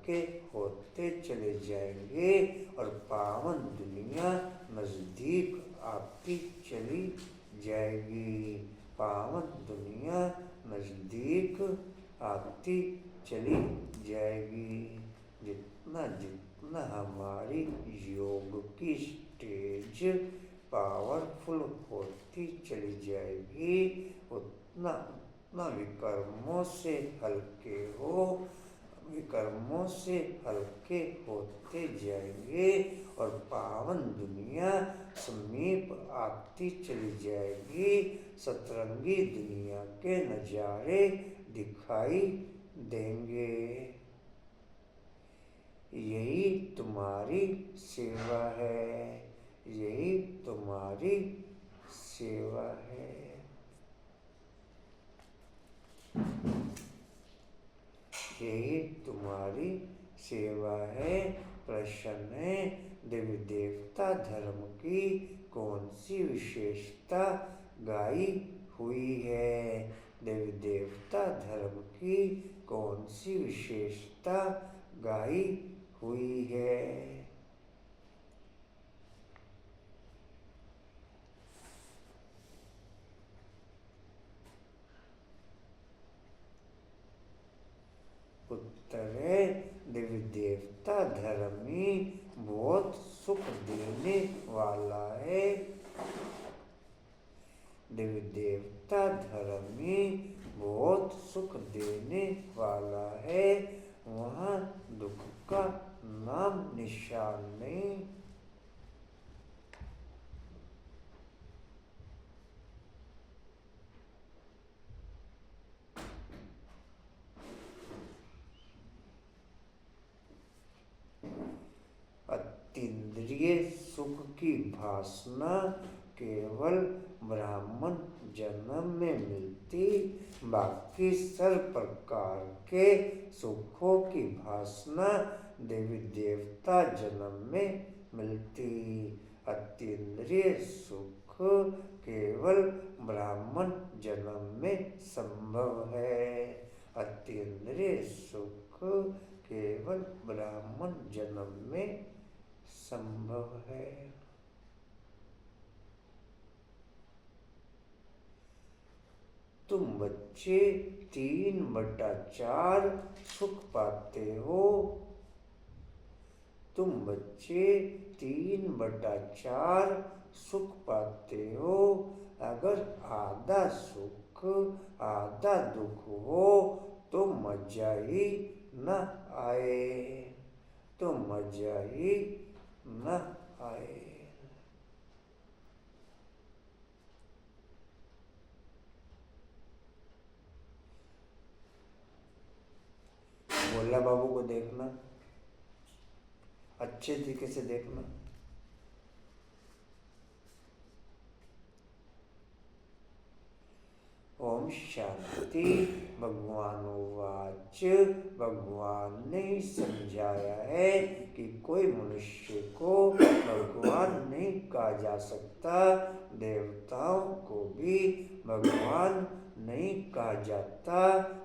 हल्के होते चले जाएंगे और पावन दुनिया नजदीक आती चली जाएगी। पावन दुनिया नजदीक आती चली जाएगी। जितना जितना हमारी योग की स्टेज पावरफुल होती चली जाएगी, उतना उतना विकर्मों से हल्के होते जाएंगे और पावन दुनिया समीप आती चली जाएगी। सतरंगी दुनिया के नज़ारे दिखाई देंगे। यही तुम्हारी सेवा है, यही तुम्हारी सेवा है। यही तुम्हारी सेवा है। प्रश्न है, देवी देवता धर्म की कौन सी विशेषता गाई हुई है? देवी देवता धर्म की कौन सी विशेषता गाई हुई है? उत्तर है, देवी देवता धर्म ही बहुत सुख देने वाला है। देवी देवता धर्म ही बहुत सुख देने वाला है। वहाँ दुख का नाम निशान नहीं। अतीन्द्रिय सुख की भासना केवल ब्राह्मण जन्म में मिलती, बाकी सब प्रकार के सुखों की भासना देवी देवता जन्म में मिलती। अतीन्द्रिय सुख केवल ब्राह्मण जन्म में संभव है। अतीन्द्रिय सुख केवल ब्राह्मण जन्म में संभव है। तुम बच्चे 3/4 सुख पाते हो। तुम बच्चे 3/4 सुख पाते हो। अगर आधा सुख आधा दुख हो तो मजा ही न आए, तो मजा ही न आए। भोला बाबू को देखना, अच्छे तरीके से देखना। ओम शांति। भगवान वाच। भगवान ने समझाया है कि कोई मनुष्य को भगवान नहीं कहा जा सकता, देवताओं को भी भगवान नहीं कहा जाता।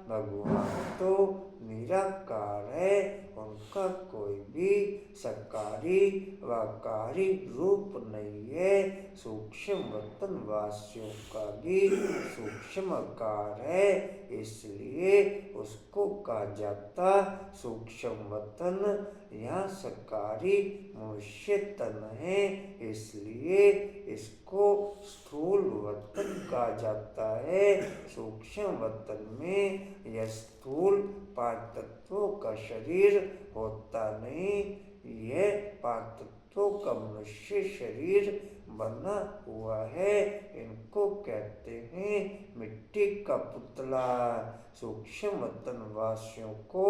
भगवान तो निराकार है, उनका कोई भी सकारी वाकारी रूप नहीं है। सूक्ष्म वतन वासियों का भी सूक्ष्म आकार है, इसलिए उसको कहा जाता सूक्ष्म वतन। यहाँ सकारी मनुष्य तन है, इसलिए इसको स्थूल वतन कहा जाता है। सूक्ष्म वतन में यह स्थूल 5 तत्वों का शरीर होता नहीं, यह 5 तत्वों का मनुष्य शरीर बना हुआ है। इनको कहते हैं मिट्टी का पुतला। सूक्ष्म वतन वासियों को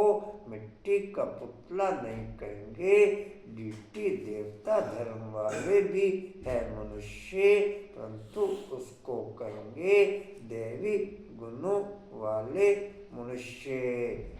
मिट्टी का पुतला नहीं कहेंगे। डीटी देवता धर्म वाले भी है मनुष्य, परंतु उसको कहेंगे देवी गुणों वाले मनुष्य।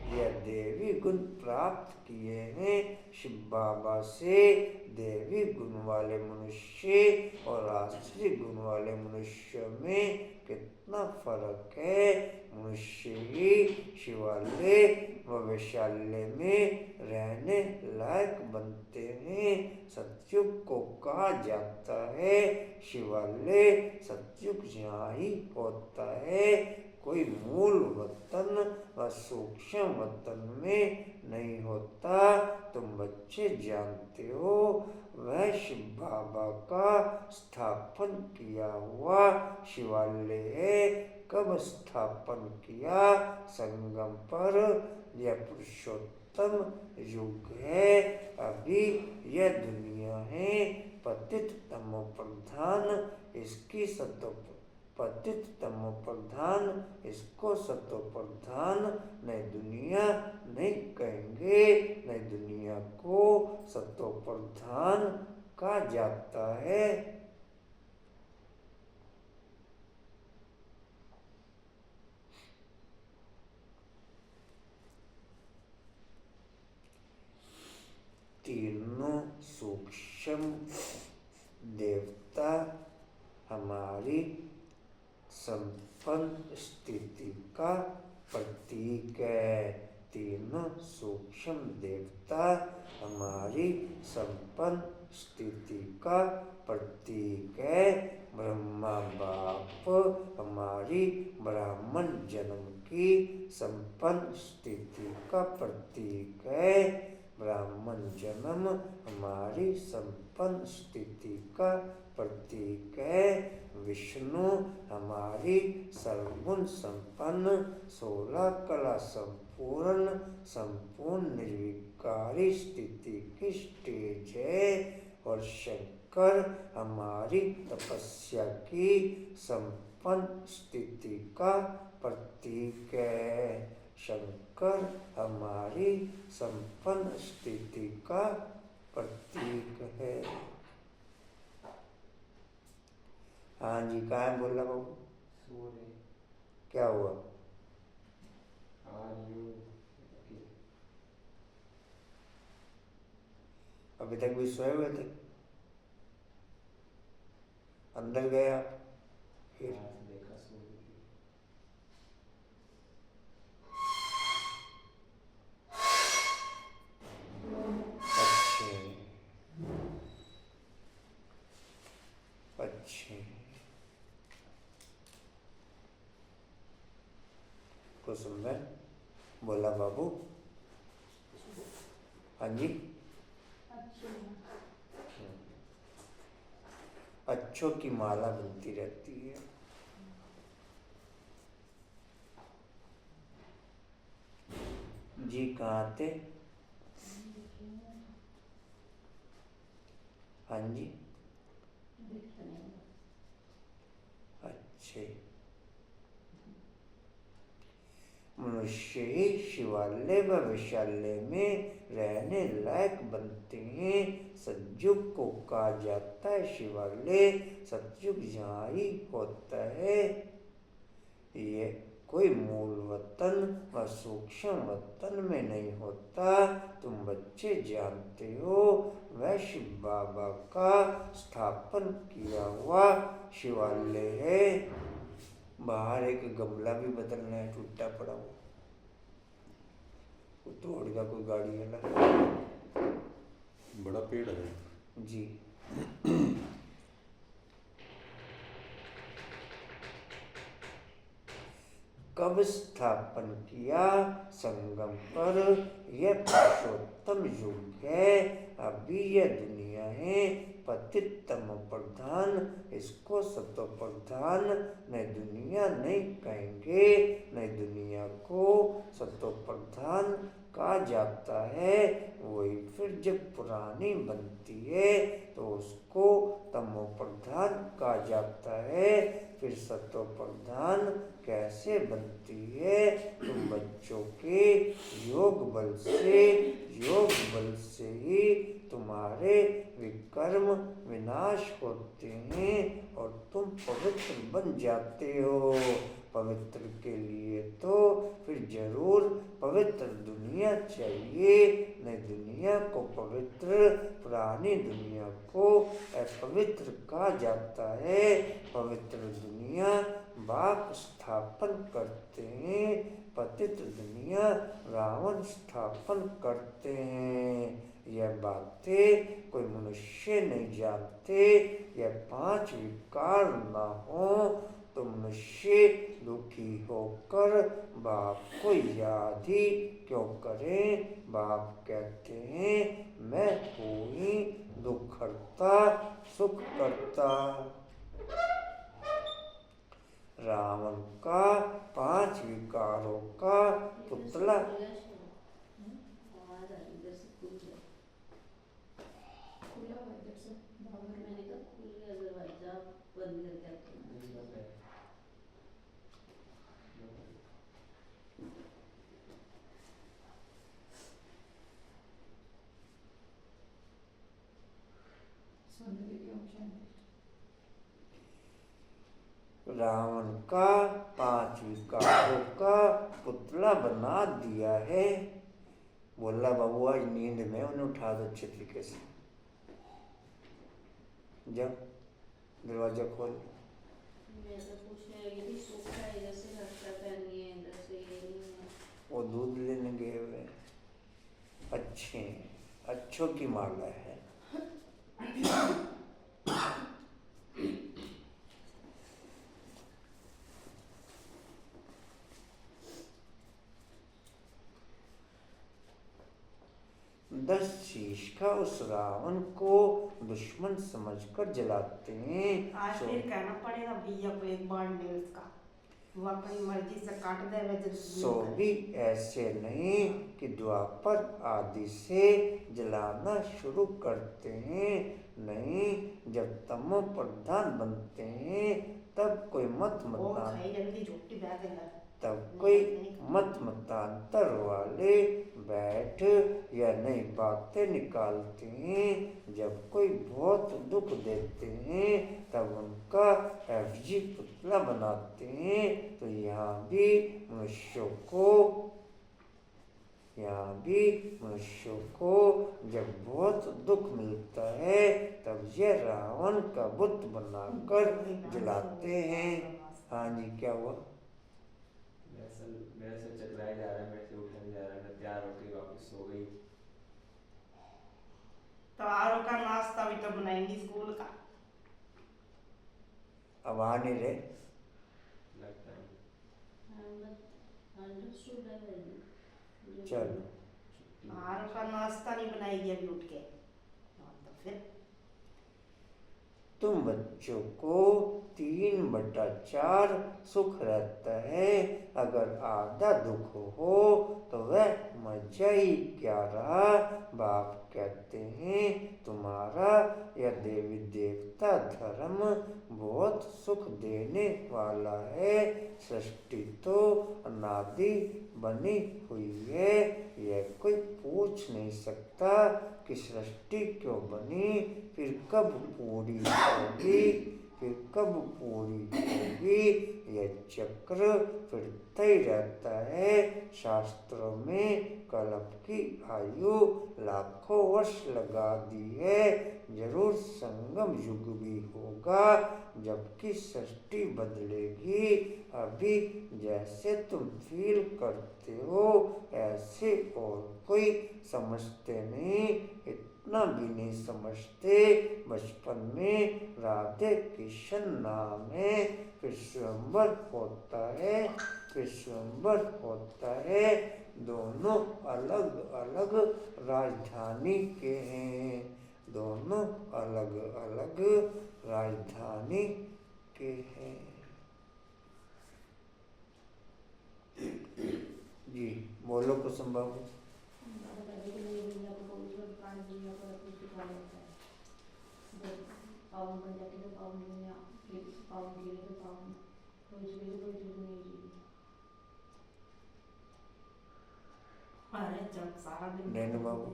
यह देवी गुण प्राप्त किए हैं शिव बाबा से। देवी गुण वाले मनुष्य और राष्ट्रीय गुण वाले मनुष्य में कितना फर्क है। मनुष्य ही शिवालय व वैशाल्य में रहने लायक बनते हैं। सतयुग को कहा जाता है शिवालय। सतयुग यहाँ ही होता है, कोई मूल वतन व सूक्ष्म वतन में नहीं होता। तुम बच्चे जानते हो वह शिव बाबा का स्थापन किया हुआ शिवालय है। कब स्थापन किया? संगम पर। यह पुरुषोत्तम युग है। अभी यह दुनिया है पतित तमो प्रधान, इसकी पतित तमो प्रधान, इसको सतो प्रधान नई दुनिया नहीं कहेंगे। नई दुनिया को सतो प्रधान कहा जाता है। तीनों सूक्ष्म देवता हमारी संपन्न स्थिति का प्रतीक है। तीनों सूक्ष्म देवता हमारी संपन्न स्थिति का प्रतीक है। ब्रह्मा बाप हमारी ब्राह्मण जन्म की संपन्न स्थिति का प्रतीक है। ब्राह्मण जन्म हमारी संपन्न स्थिति का प्रतीक है। विष्णु हमारी सर्वगुण संपन्न 16 कला संपूर्ण निर्विकारी स्थिति की स्टेज है। और शंकर हमारी तपस्या की संपन्न स्थिति का प्रतीक है। शंकर हमारी संपन्न स्थिति का प्रतीक है। हाँ जी, कहाँ बोला बाबू? क्या हुआ? अभी तक भी सोए हुए थे? अंदर गए आप? फिर अच्छे को सुंदर बोला बाबू। हाँ जी, अच्छों की माला बनती रहती है। जी कहाँ थे? हाँ जी, अच्छे। मनुष्य ही शिवालय व वैशाल्य में रहने लायक बनते हैं। सतयुग को कहा जाता है शिवालय। सतयुग यहाँ ही होता है। ये कोई मूल वतन व सूक्ष्म वतन में नहीं होता। तुम बच्चे जानते हो वह शिव बाबा का स्थापन किया हुआ शिवालय है। बाहर एक गमला भी बदलना है, टूटा पड़ा हो, तोड़ेगा कोई गाड़ी वाला। बड़ा पेड़ है जी। कब स्थापन किया? संगम पर। यह पुरुषोत्तम युग है। अभी यह दुनिया है पतित तमो प्रधान, इसको सतो प्रधान नई दुनिया नहीं कहेंगे। नई दुनिया को सतो प्रधान कहा जाता है। वही फिर जब पुरानी बनती है तो उसको तमो प्रधान कहा जाता है। फिर सतो प्रधान कैसे बनती है? तुम बच्चों के योग बल से ही तुम्हारे विकर्म विनाश होते हैं और तुम पवित्र बन जाते हो। पवित्र के लिए तो फिर जरूर पवित्र दुनिया चाहिए। नई दुनिया को पवित्र, पुरानी दुनिया को अपवित्र कहा जाता है। पवित्र दुनिया बाप स्थापन करते हैं, पतित दुनिया रावण स्थापन करते हैं। यह बातें कोई मनुष्य नहीं जानते। यह 5 विकार न हो तो मनुष्य दुखी होकर बाप को याद ही क्यों करें। बाप कहते हैं मैं हूँ ही दुख हरता सुख करता। रावण का 5 विकारों का पुतला रावण का 5 विकारों का पुतला बना दिया है। बोला बाबू आज नींद में उन्हें उठा दो अच्छे तरीके से। जब दरवाजा खोल वो दूध लेने गए हुए अच्छों की माला है। दस शीश का उस रावण को दुश्मन समझकर जलाते हैं। आज फिर कहना पड़ेगा भैया को एक बार ने उसका वो अपनी मर्जी से काट दे। सो भी ऐसे नहीं कि द्वापर आदि से जलाना शुरू करते हैं। नहीं, जब तमो प्रधान बनते हैं तब कोई मत मतांतर वाले बैठ या नई बातें निकालते हैं। जब कोई बहुत दुख देते हैं तब उनका एफजी पुतला बनाते हैं। तो यहाँ भी मनुष्यों को जब बहुत दुख मिलता है तब यह रावण का बुत बनाकर जलाते हैं। हाँ जी, क्या हुआ? मेरे से चकराए जा रहा है, मेरे से उठा नहीं जा रहा है। मैं तैयार होकर वापस सो गई। तो आरो का नाश्ता भी तो बनाएंगी स्कूल का। अब आ नहीं रहे लगता है चलो। आरो का नाश्ता नहीं बनाएगी अभी उठ के। तो फिर तुम बच्चों को 3/4 सुख रहता है। अगर आधा दुख हो तो वह मजा ही क्या रहा। बाप कहते हैं तुम्हारा यह देवी देवता धर्म बहुत सुख देने वाला है। सृष्टि तो अनादि बनी हुई है। यह कोई पूछ नहीं सकता कि सृष्टि क्यों बनी, फिर कब पूरी होगी। यह चक्र फिरता ही रहता है। शास्त्रों में कल्प की आयु लाखों वर्ष लगा दी है। जरूर संगम युग भी होगा जबकि सृष्टि बदलेगी। अभी जैसे तुम फील करते हो ऐसे और कोई समझते नहीं, इतना भी नहीं समझते। बचपन में राधे कृष्ण नाम है, फिर स्वयंवर होता है। दोनों अलग अलग राजधानी के हैं। दोनों अलग अलग राजधानी के हैं। जी बोलो कुसुम बाबू। अरे जब सारा दिन नैन बाबू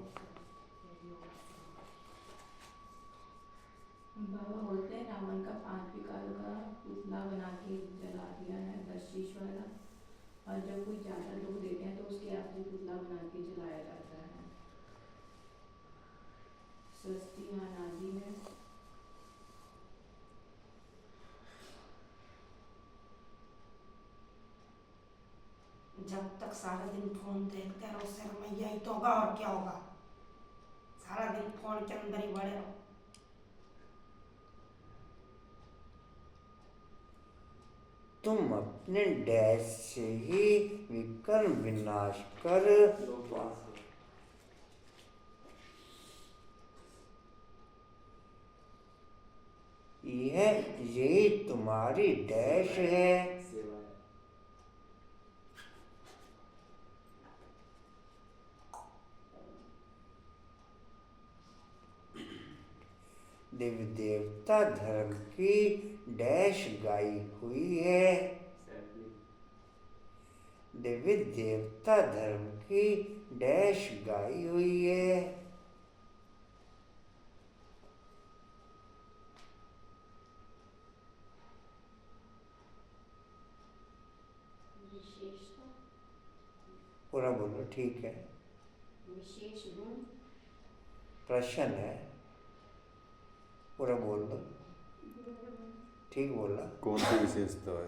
बाबा बोलते हैं रावण का 5 विकार का पुतला बना के जला दिया है 10 शीश वाला। और जब कोई ज़्यादा लोग देते हैं तो उसके आगे पुतला बना के जलाया जाता है। सृष्टि अनादि है। जब तक सारा दिन फोन देखते रहो सिर में यही तो होगा और क्या होगा। सारा दिन फोन के अंदर ही बड़े रहो। तुम अपने डैश से ही विकर्म विनाश कर यही तुम्हारी डैश है। सेवा है। देवी देवता धर्म की डैश गाई हुई है। Exactly. देवी देवता धर्म की डैश गाई हुई है। विशेषता पूरा बोलो, ठीक है। विशेष गुण प्रश्न है, पूरा बोल दो। ठीक बोला। कौन सी विशेषता है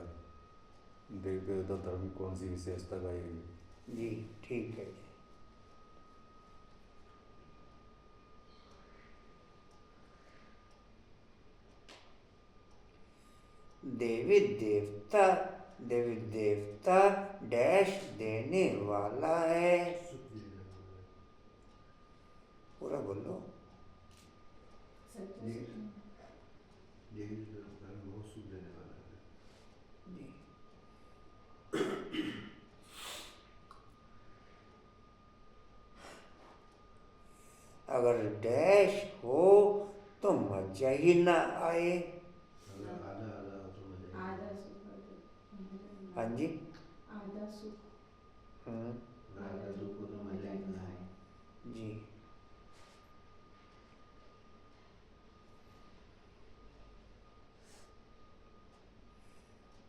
देवी देवता धर्म की, कौन सी विशेषता गाई हुई है? जी ठीक है जी। देवी देवता डैश देने वाला है। पूरा बोलो। सत्य जी अगर डैश हो तो मजा ही ना आए। आधा सुख हाँ जी। आधा सुख हम्म, आधा दुख तो मजा ही ना आए। जी।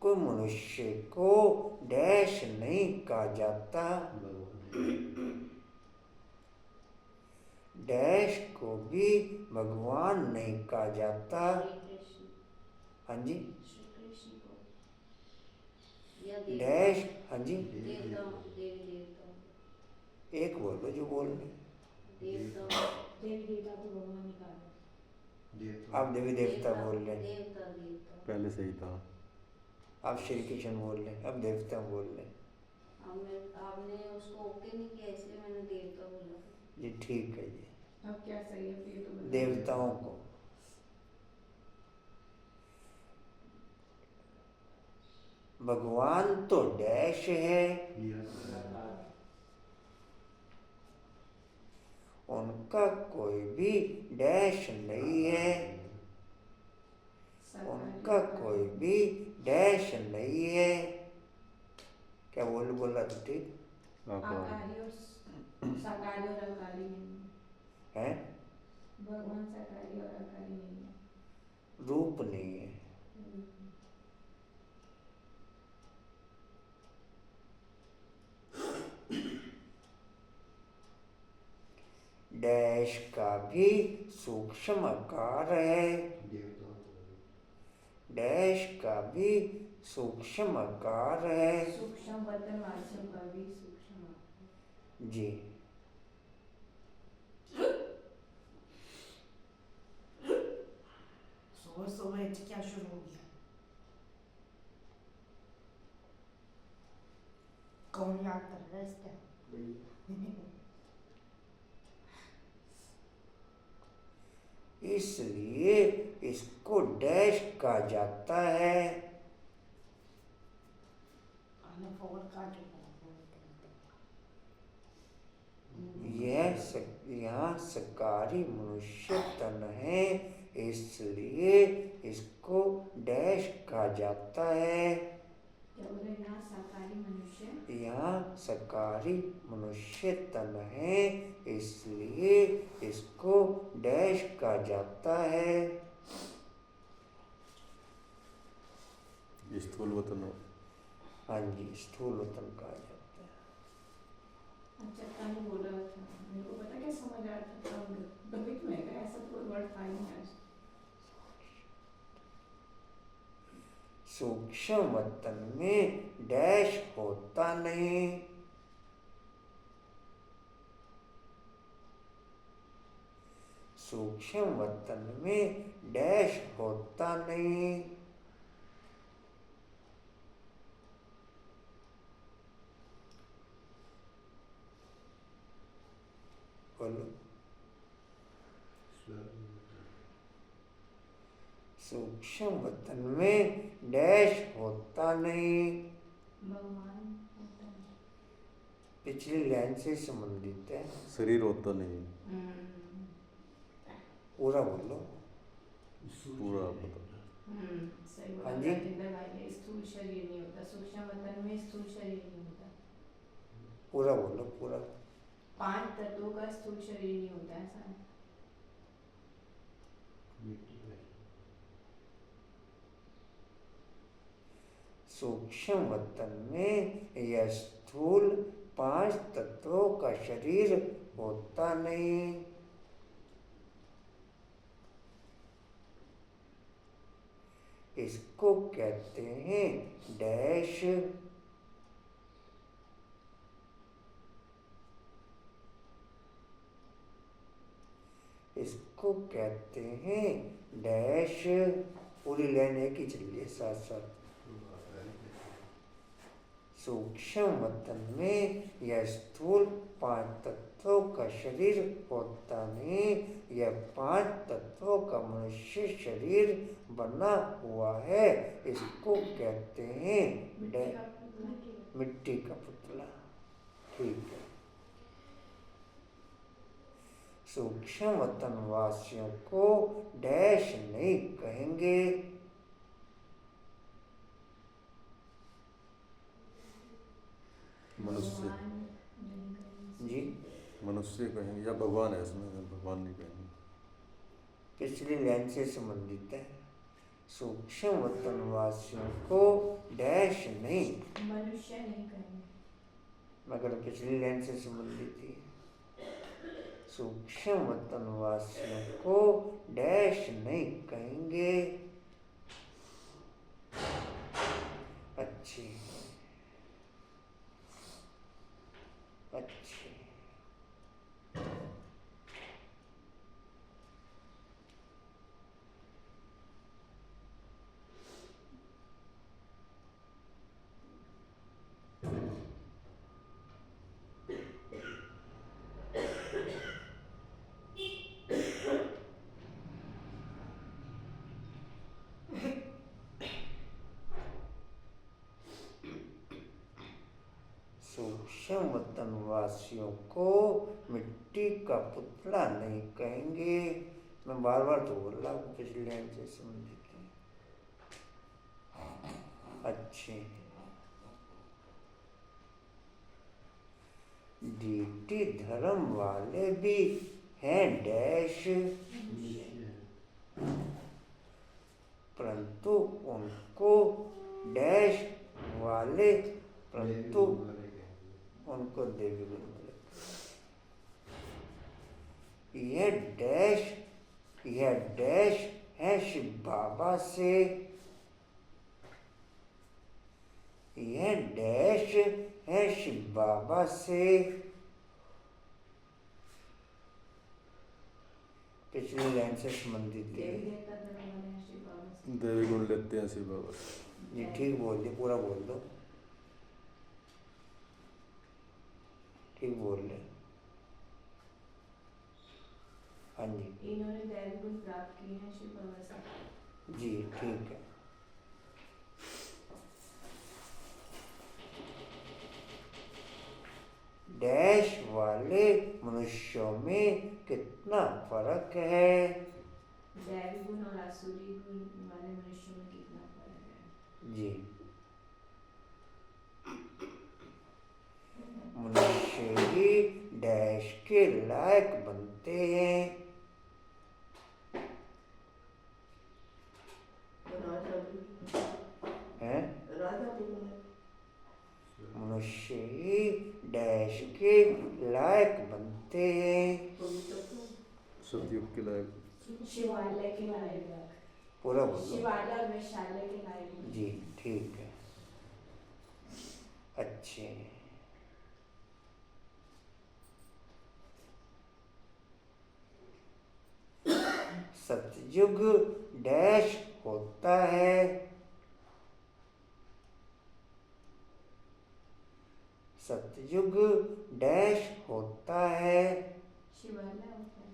कोई मनुष्य को डैश नहीं कहा जाता। डैश को भी भगवान नहीं कहा जाता। श्री कृष्ण हाँ जी। श्री कृष्ण को या डैश, हाँ जी। देवता देवी देवता एक बोलो जो बोलने। देवता देवी देवता को भगवान ही कहा। आप देवी देवता बोल रहे हैं, देवता देवता पहले सही था। आप श्री कृष्ण बोल रहे हैं, अब देवता बोल रहे हैं। आपने उसको ओके नहीं किया इसलिए मैंने देवता बोला। जी ठीक है जी। अब क्या सही है फिर तो बताइए। देवताओं को भगवान तो डैश है, उनका कोई भी डैश नहीं है। उनका कोई भी डैश नहीं है। क्या बोला तो ठीक आकारी और साकारी और अकारी नहीं है। है। भगवान साकारी और अकारी नहीं है। रूप नहीं है। डैश का भी सूक्ष्म आकार है। डैश का भी सूक्ष्म आकार है। सूक्ष्म बर्तन वाच्यम का भी सूक्ष्म आकार। जी। सुबह सुबह क्या शुरू हो गया। कौन याद कर रहा है इस टाइम। इसलिए इसको डैश कहा जाता है। आने फॉरवर्ड काट यहाँ सकारी मनुष्य तन है, इसलिए इसको डैश कहा जाता है। क्या बोले यहाँ साकारी मनुष्य। यहाँ सकारी मनुष्य तन है, इसलिए इसको डैश कहा जाता है। स्थूल वतन हो। हाँ जी, स्थूल वतन कहा जाता है। अच्छा कल बोला था, मेरे को पता क्या समझ आ रहा था, तभी तो मैं कहा ऐसा कोई वर्ड था ही नहीं आज। सूक्ष्म वतन में डैश होता नहीं। सूक्ष्म वतन में डैश होता नहीं। बोलो। सूक्ष्म वतन में डैश होता नहीं। भगवान होता है। पिछली लाइन से संबंधित है। शरीर होता नहीं। पूरा बोलो। पूरा पता। सही हाँ बोला जी। राजेंद्र भाई ने, स्थूल शरीर नहीं होता, सूक्ष्म वतन में स्थूल शरीर नहीं होता। पूरा बोलो पूरा। 5 तत्वों का स्थूल शरीर नहीं होता है ऐसा। सूक्ष्म वतन में यह स्थूल 5 तत्वों का शरीर होता नहीं। इसको कहते हैं डैश। इसको कहते हैं डैश। पूरी लाइन एक ही चल रही है साथ साथ। सूक्ष्म वतन में यह स्थूल 5 तत्वों का शरीर होता नहीं। यह 5 तत्वों का मनुष्य शरीर बना हुआ है। इसको कहते हैं मिट्टी का पुतला। ठीक है। सूक्ष्म वतन वासियों को डैश नहीं कहेंगे। मनुष्य जी, मनुष्य कहेंगे या भगवान है इसमें, भगवान नहीं कहेंगे। पिछली लाइन से संबंधित है। सूक्ष्म वतन वासियों को डैश नहीं, मनुष्य नहीं कहेंगे, मगर पिछली लाइन से संबंधित थी। सूक्ष्म वतन वासियों को डैश नहीं कहेंगे। अच्छी अच्छी। सूक्ष्म वतन वासियों को मिट्टी का पुतला नहीं कहेंगे। मैं बार बार तो बोल रहा हूँ, पिछली लाइन से संबंधित है। अच्छे। डीटी धर्म वाले भी हैं डैश, परंतु उनको डैश वाले, परंतु उनको देवी गुण मिले। यह डैश है शिव बाबा से। यह डैश है शिव बाबा से। पिछली लाइन से संबंधित है। देवी गुण लेते हैं शिव बाबा से। जी ठीक बोल दे, पूरा बोल दो। ठीक बोल रहे। हाँ जी। इन्होंने दैवी गुण प्राप्त किए हैं शिव बाबा से। जी ठीक है। डैश वाले मनुष्यों में कितना फर्क है? दैवी गुण और आसुरी गुण वाले मनुष्यों में कितना फर्क है? जी, मनुष्य ही डैश के लायक बनते हैं। हैं? मनुष्य ही डैश के लायक बनते हैं। सतयुग के लायक शिवालय के लायक, पूरा बोलो शिवालय और वैशालय के लायक। जी, ठीक है, अच्छे। सतयुग डैश होता है, सतयुग डैश होता है, शिवालय होता है,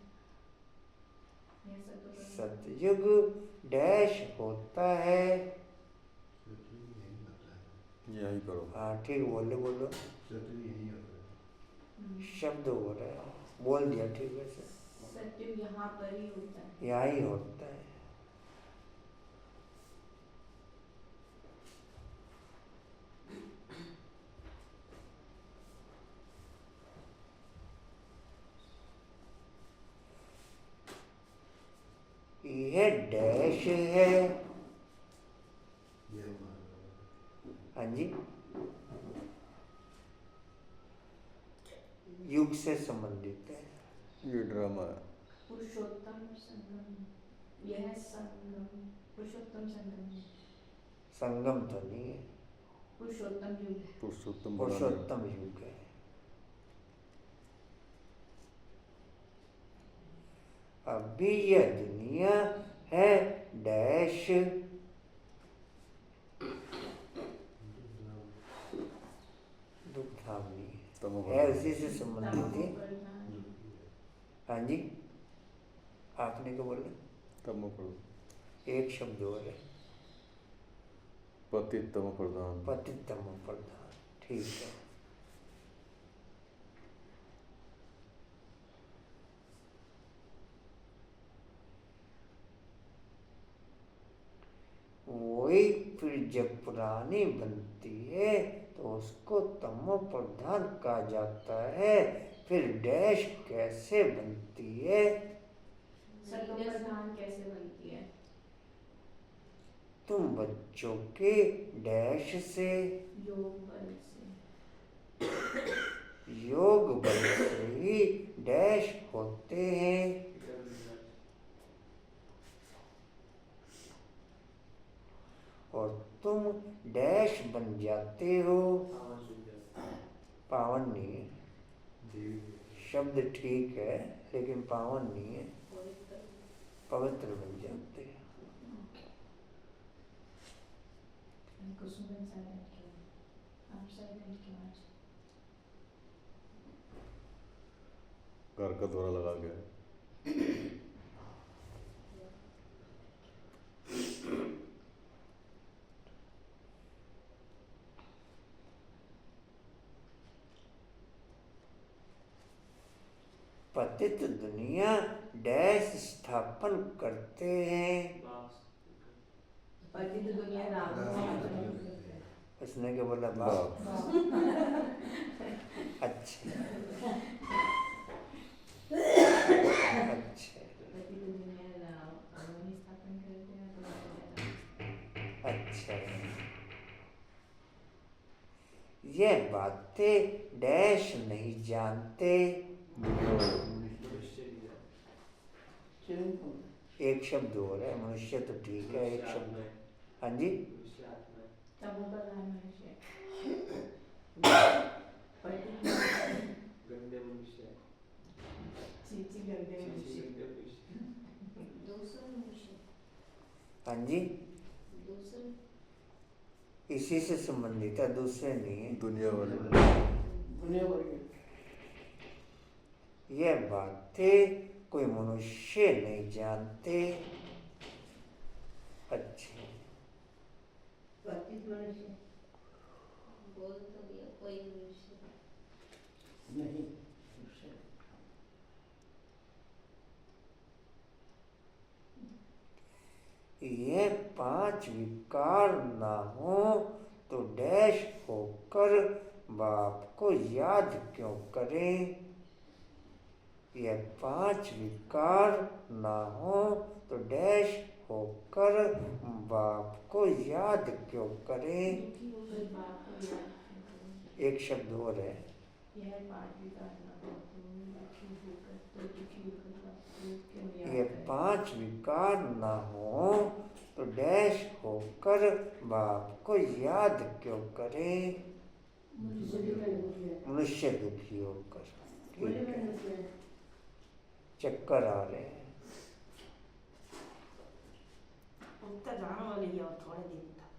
यह सतयुग। सतयुग डैश होता है। यही करो। हाँ ठीक, बोलो बोलो, शब्द हो रहा है, बोल दिया ठीक है सर। सतयुग यहाँ पर ही होता है। यहाँ ही होता है। यह डैश है, हाँ जी, युग से संबंधित है। ये ड्रामा है। पुरुषोत्तम संगम, यह संगम, पुरुषोत्तम संगम, संगम तो नहीं है, पुरुषोत्तम युग है। पुरुषोत्तम युग है। अभी यह दुनिया है डैश, दुग्धावली है, उसी से संबंधित है। हाँ जी, आपने क्या बोला? तमो एक शब्द और है, पतित तमो प्रधान। पतित तमो प्रधान, ठीक है। वही फिर जब पुरानी बनती है तो उसको तमो प्रधान कहा जाता है। फिर डैश कैसे बनती है? सतम प्रधान कैसे बनती है? तुम बच्चों के डैश से, योग बल से, योग बल से ही डैश होते हैं। और तुम डैश बन जाते हो, पावन नहीं है, शब्द ठीक है लेकिन पावन नहीं है, पवित्र बन जाते हैं। कुसुम साइलेंट क्यों? आप साइलेंट क्यों आज? घर का दौरा लगा के पतित दुनिया डैश स्थापन करते हैं। पतित दुनिया राम, उसने क्या बोला? बाप। अच्छा अच्छा पतित दुनिया राम स्थापन करते हैं। अच्छा, यह बातें डैश नहीं जानते। एक शब्द हो रहा है, मनुष्य तो ठीक है, एक शब्द। हाँ जी, तमो प्रधान मनुष्य, गंदे मनुष्य, चीची गंदे मनुष्य, दूसरे मनुष्य, हाँ जी, दूसरे, इसी से संबंधित है, दूसरे नहीं है। दुनिया वाले। दुनिया भर के यह बातें कोई मनुष्य नहीं जानते। अच्छे, पतित मनुष्य बोल तो दिया, कोई मनुष्य नहीं। यह पांच विकार ना हो तो डैश होकर बाप को याद क्यों करें? यह पांच विकार ना हो तो डैश होकर बाप को याद क्यों करें? दुखी होकर बाप को याद क्यों करें? एक शब्द और है, यह पाठ विकार ना हो तो दुखी होकर तो दुखी होकर बापू क्यों ये याद करे। 5 विकार ना हो तो डैश होकर बाप को याद क्यों करें? मनुष्य दुखी होकर। ठीक है, चक्कर आ रहे हैं। उत्तर जाने वाली है और थोड़े दिन तक।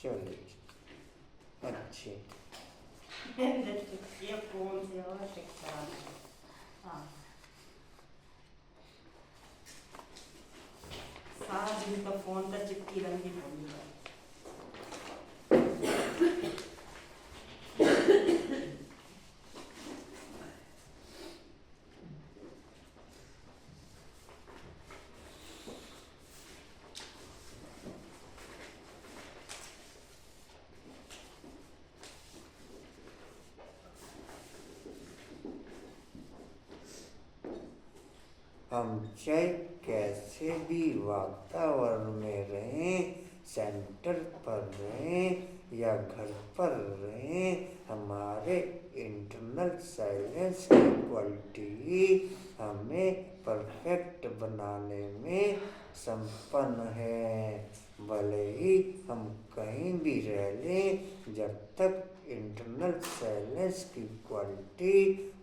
चलिए अच्छे। ये फोन से और चेक करा लो। हाँ, सारा दिन तो फोन पर चिपकी रहती होगी। हम चाहे कैसे भी वातावरण में रहें, सेंटर पर रहें या घर पर रहें, हमारे इंटरनल साइलेंस की क्वालिटी हमें परफेक्ट बनाने में संपन्न है। भले ही हम कहीं भी रह लें, जब तक इंटरनल साइलेंस की क्वालिटी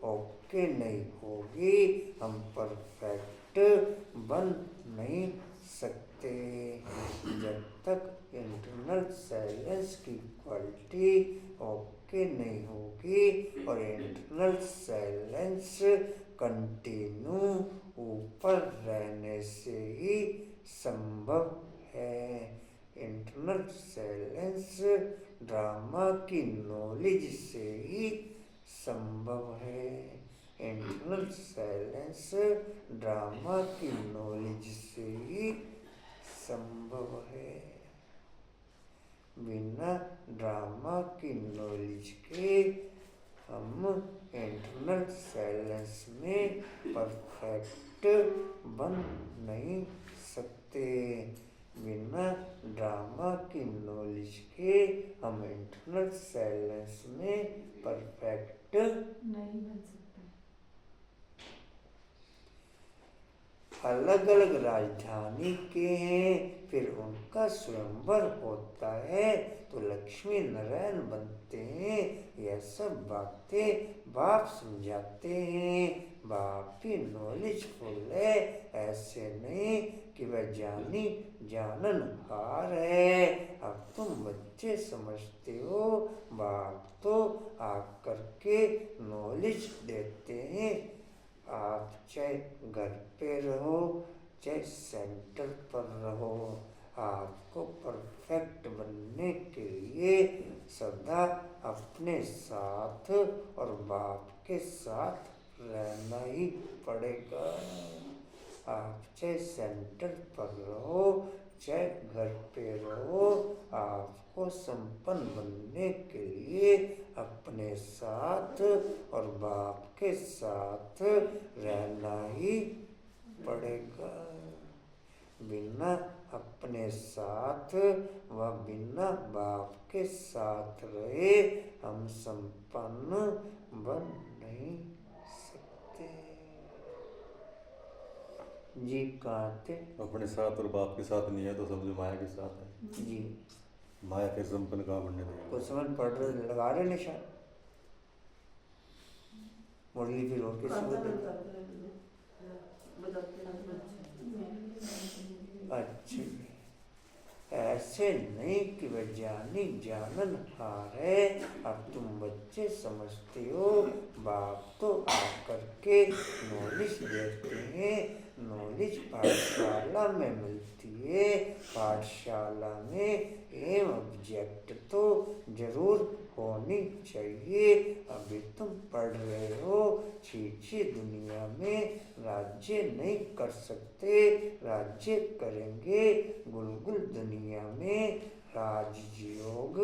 ओके नहीं होगी, हम परफेक्ट बन नहीं सकते। जब तक इंटरनल साइलेंस की क्वालिटी ओके नहीं होगी और इंटरनल साइलेंस कंटिन्यू ऊपर रहने से ही संभव है। इंटरनल साइलेंस ड्रामा की नॉलेज से ही संभव है। इंटरनल साइलेंस ड्रामा की नॉलेज से ही संभव है। बिना ड्रामा की नॉलेज के हम इंटरनल साइलेंस में परफेक्ट बन नहीं सकते। बिना ड्रामा की नॉलेज के हम इंटरनल साइलेंस में परफेक्ट नहीं बन सकते। अलग अलग राजधानी के हैं, फिर उनका स्वयंवर होता है तो लक्ष्मी नारायण बनते हैं। यह सब बातें बाप समझाते हैं। बाप भी नॉलेजफुल है, ऐसे नहीं कि वह जानी जाननहार है। अब तुम बच्चे समझते हो, बाप तो आकर के नॉलेज देते हैं। आप चाहे घर पे रहो, चाहे सेंटर पर रहो, आपको परफेक्ट बनने के लिए सदा अपने साथ और बाप के साथ रहना ही पड़ेगा। आप चाहे सेंटर पर रहो, चाहे घर पे रहो, आपको संपन्न बनने के लिए अपने साथ और बाप के साथ रहना ही पड़ेगा। बिना अपने साथ व बिना बाप के साथ रहे हम संपन्न बन नहीं सकते। जी कहाँ थे? अपने साथ और बाप के साथ नहीं है तो समझो माया के साथ है। जी माया फिर संपन्न कहाँ बनने देगी? कुछ समझ पड़ रहे, लगा रहे निशान। मुरली फिर और किसी को अच्छी ऐसे नहीं कि वह जानी जाननहार है। अब तुम बच्चे समझते हो, बाप तो आकर के नॉलेज देते हैं। नॉलेज पाठशाला में मिलती है। पाठशाला में एम ऑब्जेक्ट तो जरूर होनी चाहिए। अभी तुम पढ़ रहे हो, छीछी दुनिया में राज्य नहीं कर सकते, राज्य करेंगे गुलगुल दुनिया में। राजयोग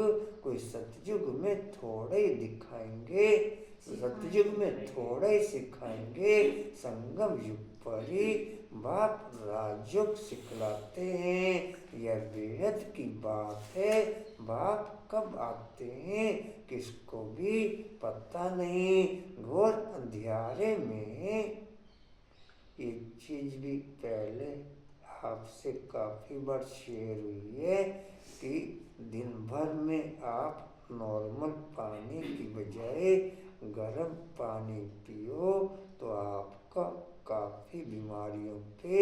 कोई सतयुग में थोड़े ही दिखाएंगे, सतयुग में थोड़े ही सिखाएंगे, संगम युग पर ही बाप राजयोग सिखलाते हैं। यह बेहद की बात है। बाप कब आते हैं किसको भी पता नहीं, घोर अंधियारे में। एक चीज भी पहले आपसे काफी बार शेयर हुई है कि दिन भर में आप नॉर्मल पानी की बजाय गर्म पानी पियो तो आपका काफ़ी बीमारियों पे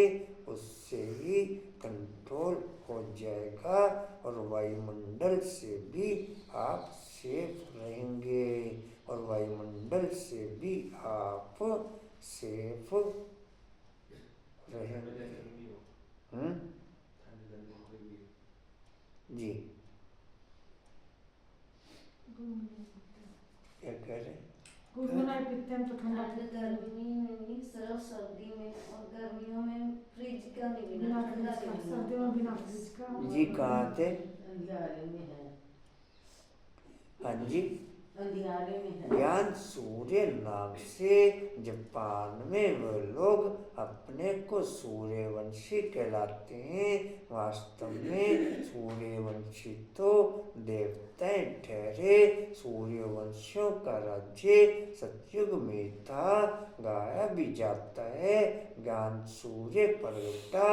उससे ही कंट्रोल हो जाएगा और वायुमंडल से भी आप सेफ रहेंगे और वायुमंडल से भी आप सेफ रहेंगे। जी क्या कह रहे हैं? गुनगुनाए पीते हैं तो ठंडा ठंड गर्मी में नहीं, सिर्फ सर्दी में, और गर्मियों में फ्रिज का नहीं बिना बिना ठंडा फ्रिज का, नहीं सर्दियों में बिना फ्रिज का। जी कहाँ थे? अंधियारे में है। हाँ जी, अंधियारे में है। ज्ञान सूर्य नाम से जापान में वे लोग अपने को सूर्यवंशी कहलाते हैं। वास्तव में सूर्यवंशी तो देवताएं ठहरे। सूर्यवंशियों का राज्य सतयुग में था, गाया भी जाता है। ज्ञान सूर्य प्रगटा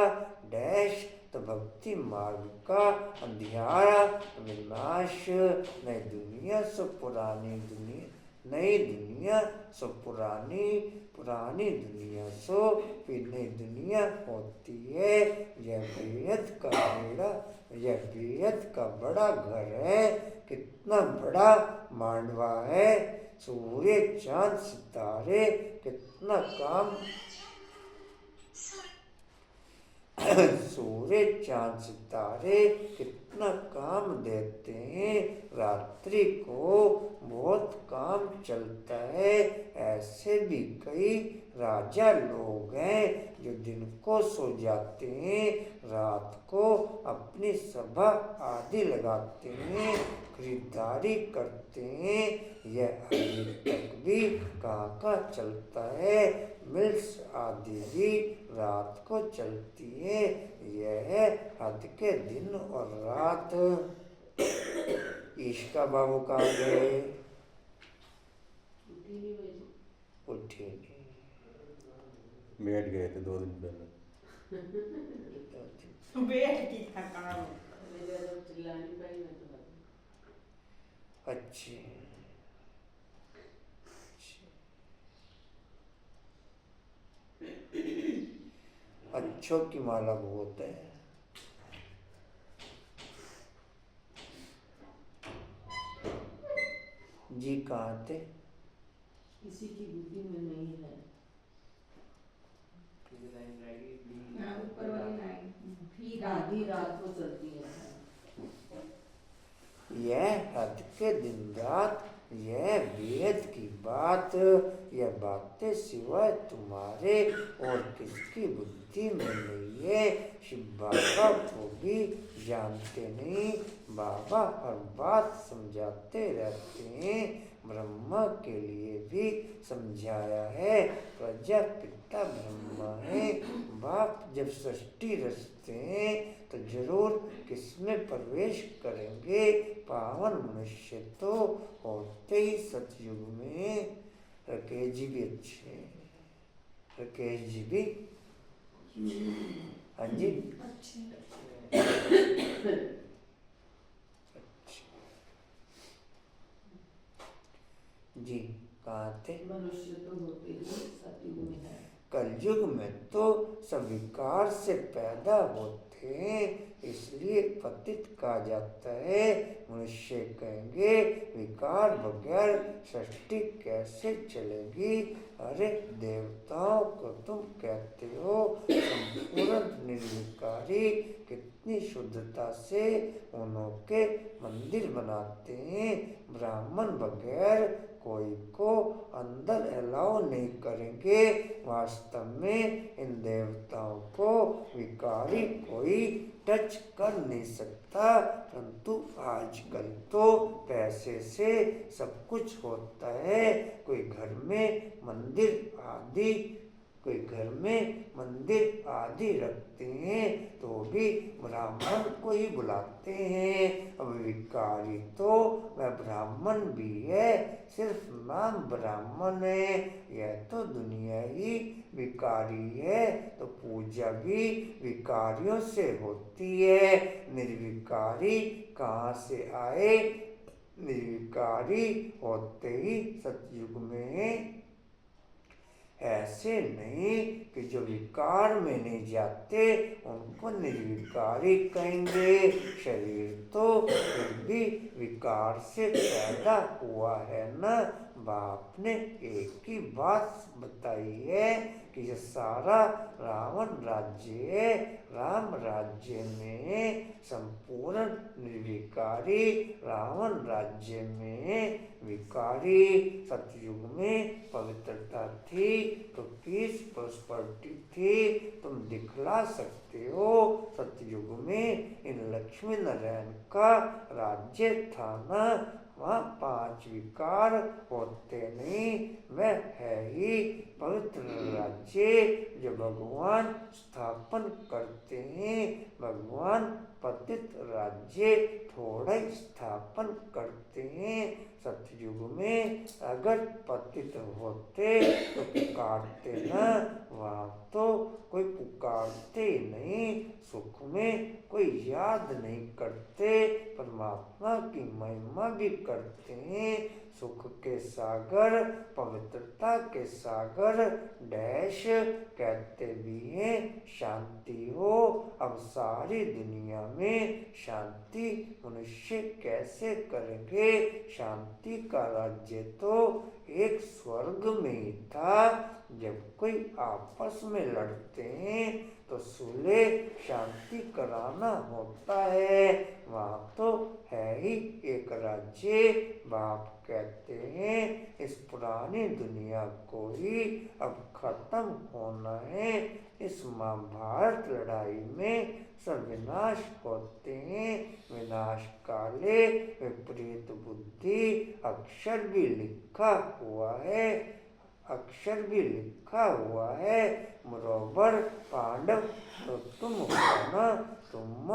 डैश तो भक्ति मार्ग का अंधियारा विनाश। नई दुनिया सो पुरानी दुनिया, नई दुनिया सो पुरानी, पुरानी दुनिया सो फिर नई दुनिया होती है। यह बेहद का बेड़ा, यह बेहद का बड़ा घर है। कितना बड़ा मांडवा है। सूर्य चांद सितारे कितना काम सूर्य चांद सितारे कितना काम देते हैं। रात्रि को बहुत काम चलता है। ऐसे भी कई राजा लोग हैं जो दिन को सो जाते हैं, रात को अपनी सभा आदि लगाते हैं, खरीदारी करते हैं। यह अभी तक भी कहाँ चलता है। मिल्स आदि भी रात को चलती है। यह हद के दिन और रात। ईश्का बाबू कहाँ गए? उठे नहीं। बैठ गए थे 2 दिन पहले। बैठ की था काम। अच्छे अच्छों की माला बहुत है। जी कहाँ थे? किसी की बुद्धि में नहीं है। ऊपर वाली लाइन आधी रात को चलती है। यह हद के दिन रात, यह बेहद की बात। यह बातें सिवाय तुम्हारे और किसकी बुद्धि में नहीं है। शिव बाबा को भी जानते नहीं। बाबा हर बात समझाते रहते हैं। ब्रह्मा के लिए भी समझाया है। प्रजापिता ब्रह्मा है। बाप जब सृष्टि रचते हैं तो जरूर किसमें प्रवेश करेंगे। पावन मनुष्य तो होते ही सतयुग में। राकेश जी भी अच्छे हैं। राकेश जी भी हाँ जी अच्छे जी कहाँ थे? मनुष्य तो होते ही सतयुग में है। कलयुग में तो सब विकार से पैदा होते हैं, इसलिए पतित कहा जाता है। मनुष्य कहेंगे विकार बगैर सृष्टि कैसे चलेगी। अरे देवताओं को तुम कहते हो संपूर्ण निर्विकारी। कितनी शुद्धता से उनके मंदिर बनाते हैं। ब्राह्मण बगैर कोई को अंदर अलाउ नहीं करेंगे। वास्तव में इन देवताओं को विकारी कोई टच कर नहीं सकता। परंतु आजकल तो पैसे से सब कुछ होता है। कोई घर में मंदिर आदि कोई घर में मंदिर आदि रखते हैं तो भी ब्राह्मण को ही बुलाते हैं। अब विकारी तो वह ब्राह्मण भी है, सिर्फ नाम ब्राह्मण है। यह तो दुनिया ही विकारी है, तो पूजा भी विकारियों से होती है। निर्विकारी कहाँ से आए? निर्विकारी होते ही सतयुग में। ऐसे नहीं कि जो विकार में नहीं जाते उनको निर्विकारी कहेंगे। शरीर तो फिर भी विकार से पैदा हुआ है ना। बाप ने एक ही बात बताई है कि ये सारा रावण राज्य है। राम राज्य में संपूर्ण निर्विकारी, रावण राज्य में विकारी। सतयुग में पवित्रता थी तो पीस प्रॉस्पेरिटी थी, तुम दिखला सकते हो। सतयुग में इन लक्ष्मी नारायण का राज्य था ना, वहाँ 5 विकार होते नहीं। वह है ही पवित्र राज्य जो भगवान स्थापन करते हैं। भगवान पतित राज्य थोड़ा ही स्थापन करते हैं। सतयुग में अगर पतित होते तो पुकारते ना, वहाँ तो कोई पुकारते नहीं। सुख में कोई याद नहीं करते, परमात्मा की महिमा भी करते हैं। सुख के सागर, पवित्रता के सागर डैश कहते भी हैं शांति हो। अब सारी दुनिया में शांति मनुष्य कैसे करेंगे? शांति का राज्य तो एक स्वर्ग में ही था। जब कोई आपस में लड़ते हैं तो सुलह शांति कराना होता है। वहाँ तो है ही एक राज्य। बाप कहते हैं इस पुरानी दुनिया को ही अब खत्म होना है। इस महाभारत लड़ाई में सब विनाश होते हैं। विनाश काले विपरीत बुद्धि। अक्षर भी लिखा हुआ है, अक्षर भी लिखा हुआ है। बरोबर पांडव तो तुम हो ना, तुम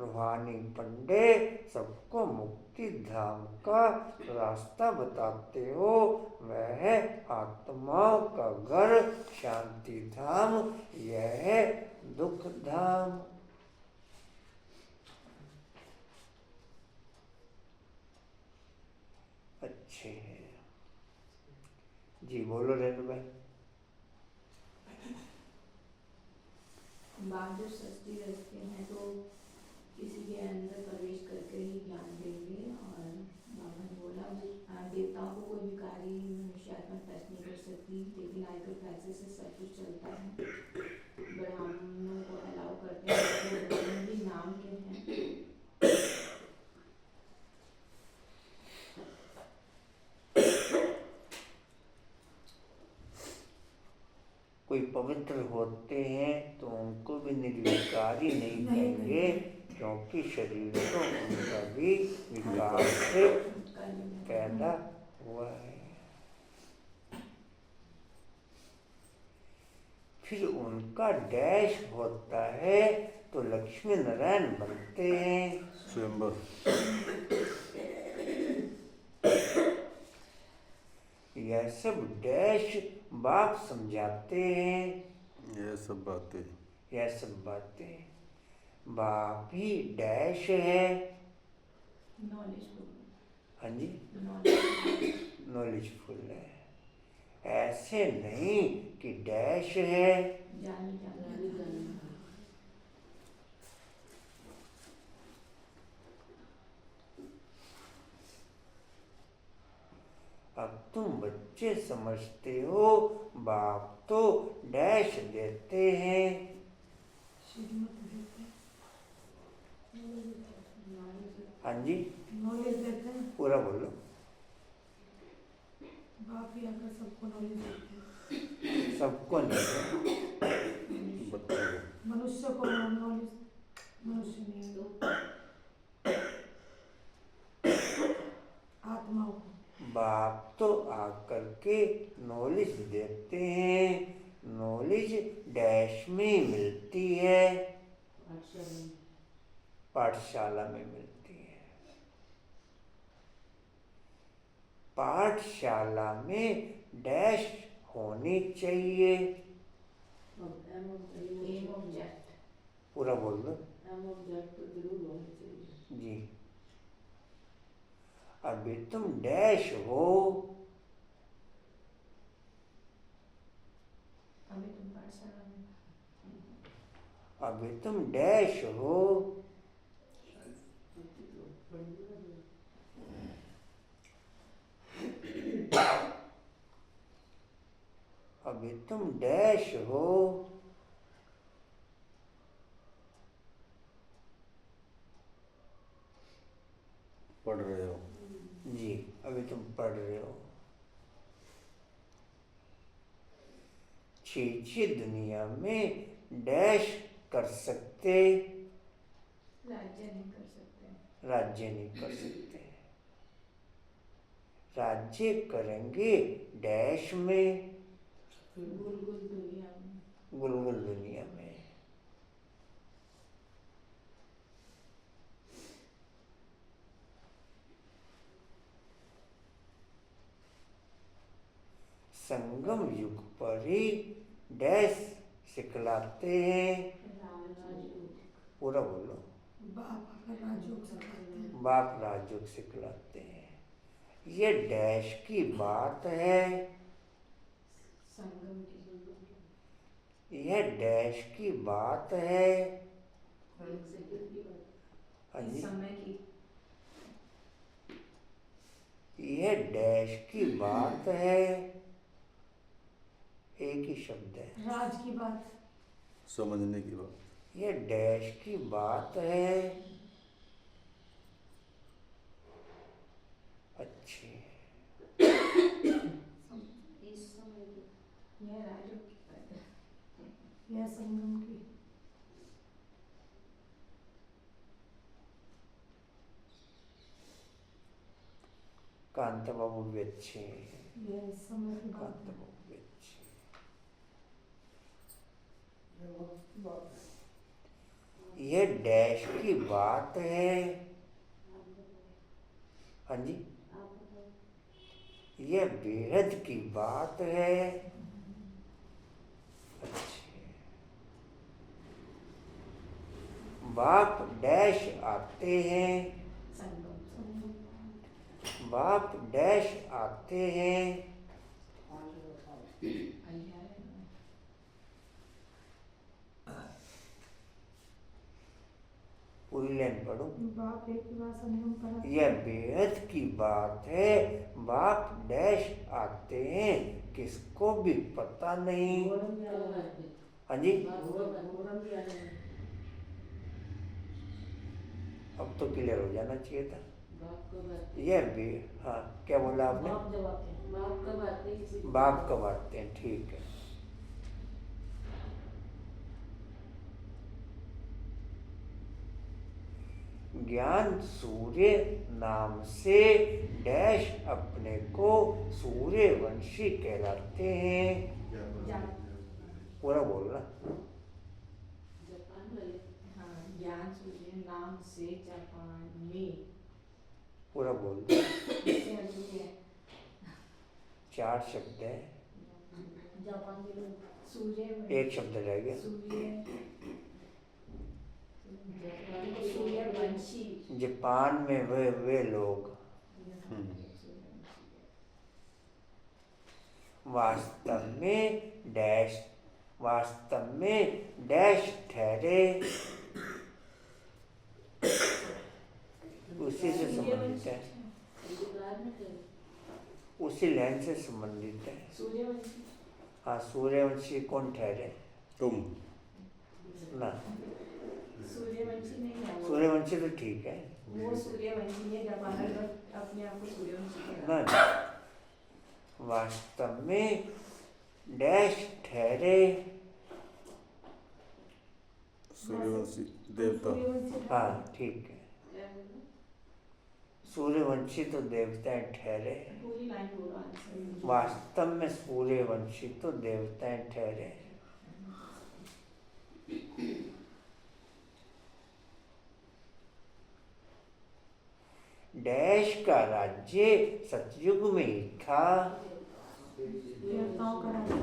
रूहानी पंडे सबको मुक्ति धाम का रास्ता बताते हो। वह आत्माओं का घर शांति धाम, यह है दुख धाम। अच्छे हैं जी, बोलो रेणु भाई। बाप जब सृष्टि रचते हैं तो किसी के अंदर प्रवेश करके ही ज्ञान देंगे। और बाबा ने बोला देवताओं को कोई विकारी मनुष्य आत्मा टच नहीं कर सकती, लेकिन आयकर पैसे से सब कुछ चलता है। ब्राह्मणों को अलाउ करते हैं, तो ब्राह्मण भी नाम के हैं। कोई पवित्र होते हैं तो उनको भी निर्विकारी नहीं कहेंगे, क्योंकि शरीर तो उनका भी विकार से पैदा हुआ है। फिर उनका डैश होता है तो लक्ष्मी नारायण बनते हैं। स्वयंवर। यह सब डैश बाप समझाते हैं। यह सब बातें, यह सब बातें बाप ही डैश है। नॉलेजफुल। हाँ जी, नॉलेज नॉलेजफुल है। ऐसे नहीं कि डैश है। जानी जानी अब तुम बच्चे समझते हो, बाप तो डैश देते हैं। श्रीमत देते हाँ जी, नॉलेज देते हैं। पूरा बोलो। बाप ही आकर सबको नॉलेज देते हैं। सबको नहीं, बच्चों को। मनुष्य को नॉलेज, मनुष्य नहीं आत्माओं को। बाप तो आकर के नॉलेज देते हैं। नॉलेज डैश में मिलती है, पाठशाला में। पाठशाला में मिलती है। पाठशाला में डैश होनी चाहिए। M object. पूरा बोल दो एम ऑब्जेक्ट तो जरूर होनी चाहिए। जी। अभी तुम डैश हो, अभी तुम पाठशाला में। अभी तुम डैश हो, अभी तुम डैश हो, पढ़ रहे हो। जी अभी तुम पढ़ रहे हो। छीछी दुनिया में डैश कर सकते, राज्य नहीं कर सकते। राज्य नहीं कर सकते। राज्य करेंगे डैश में, गुलगुल दुनिया में। गुलगुल दुनिया में। संगम युग पर ही डैश सिखलाते हैं। पूरा बोलो। बाप आकर राजयोग सिखाते हैं। बाप राजयोग सिखलाते हैं। ये डैश की बात है, संगम की। यह डैश की बात है। एक सेकंड की बात। हाँ जी। समय की। यह डैश की बात है, एक ही शब्द है। राज की बात। समझने की बात। यह डैश की बात है। अच्छी। इस समय की। यह राज्यों की बात है। यह संगम की। कांता बाबू भी अच्छे हैं। यह इस समय की बात कांता है। बाबू भी अच्छे हैं। यह डैश की बात है। हाँ जी। यह बेहद की बात है। अच्छे। बाप डैश आते हैं, संगम। बाप डैश आते हैं। अध्याय में। पूरी लाइन पढ़ो। बाप एक ही बात संगम पर। यह बेहद की बात है। बाप डैश आते हैं, किसको भी पता नहीं। हाँ जी। अब तो क्लियर हो जाना चाहिए था। यह भी, हाँ क्या बोला आपने? बाप कब आते हैं, ठीक है। ज्ञान सूर्य नाम से डैश अपने को सूर्यवंशी कहलाते हैं। पूरा बोलना। हाँ, ज्ञान सूर्य नाम से जापान में। पूरा बोल दो। इससे अभी है। 4 शब्द है, जापान के लोग सूर्य। एक शब्द रह गया। सूर्यवंशी। जापान में वे लोग वास्तव में डैश ठहरे, उसी से संबंधित है, उसी लाइन से संबंधित है। सूर्यवंशी। हाँ, सूर्यवंशी कौन ठहरे? तुम। ना, सूर्यवंशी नहीं है वो। सूर्यवंशी तो ठीक है वो सूर्यवंशी है, जापान लोग अपने आप को सूर्यवंशी कहते ना। हैं। वास्तव में डैश ठहरे, सूर्यवंशी देवता। हाँ ठीक है। सूर्यवंशी तो देवताएं ठहरे, पूरी लाइन बोलो आंसर। वास्तव में सूर्यवंशी तो देवताएं ठहरे। डैश का राज्य सतयुग में ही था। देवताओं का राज्य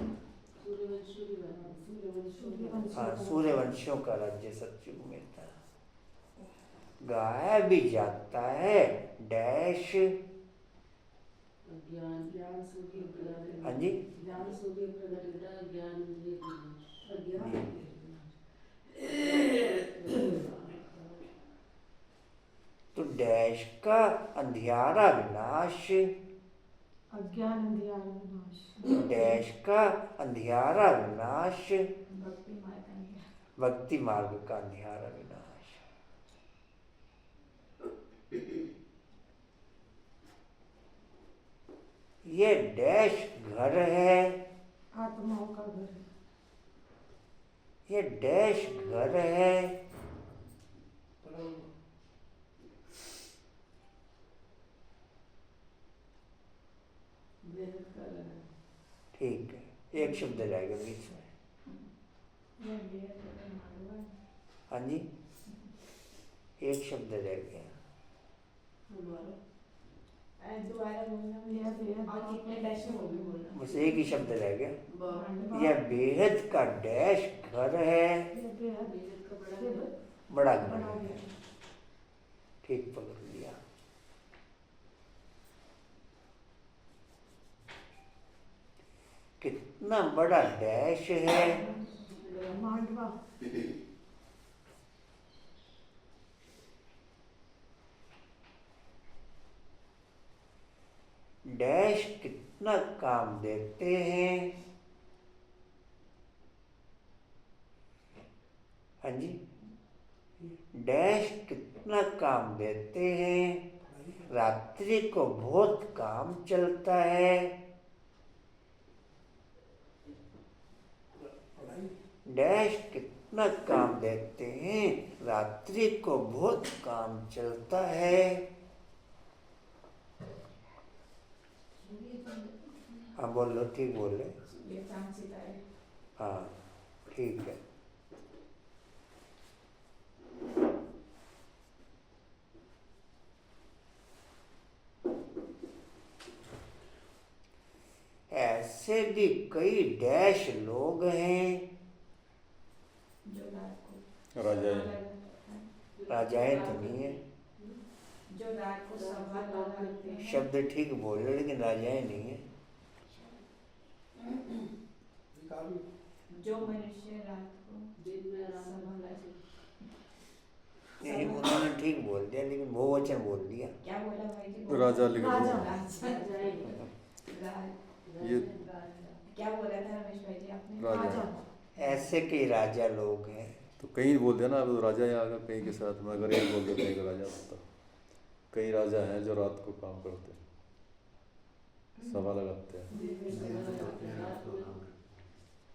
हाँ, सूर्यवंशियों का राज्य सतयुग में था। गाया भी जाता है डैश। हाँ जी, तो डैश का अंधियारा विनाश। अज्ञान अंधियारा विनाश। डैश का अंधियारा विनाश। भक्ति मार्ग का नहीं। भक्ति मार्ग का अंधियारा विनाश। ये डैश घर है। आत्माओं का घर है। ये डैश घर है। ठीक है, एक शब्द रहेगा बीच में। हाँ जी, एक शब्द रह गया। दोबारा बोलना। और कितने डैश में वो भी बोलना। बस एक ही शब्द रह गया। यह बेहद का डैश घर है। ये बेहद बड़ा घर बड़ा है। है। ठीक पकड़ लिया। कितना बड़ा डैश है। मांडवा। डैश कितना काम देते हैं। हाँ जी, डैश कितना काम देते हैं। रात्रि को बहुत काम चलता है। डैश कितना काम देते हैं। रात्रि को बहुत काम चलता है। हाँ बोल लो, ठीक बोल रहे। ये चांद सितारे। हाँ ठीक है। ऐसे भी कई डैश लोग हैं। जो रात को राजाएं। राजाएं तो नहीं है। जो रात को सभा लगाते हैं। शब्द ठीक बोल रहे, लेकिन राजाएं नहीं है। जो मनुष्य रात को सभा लगाते। नहीं, उन्होंने ठीक बोल दिया, लेकिन बहुवचन बोल दिया। क्या बोला भाई जी? राजा लिख दो। ये क्या बोला था रमेश भाई जी आपने? राजा। ऐसे कई राजा लोग हैं। तो कहीं बोल दिया ना, अब राजा यहाँ आकर कहीं के साथ में अगर एक बोल देते हैं राजा होता। कई राजा हैं जो रात को काम करते हैं, सभा लगाते हैं।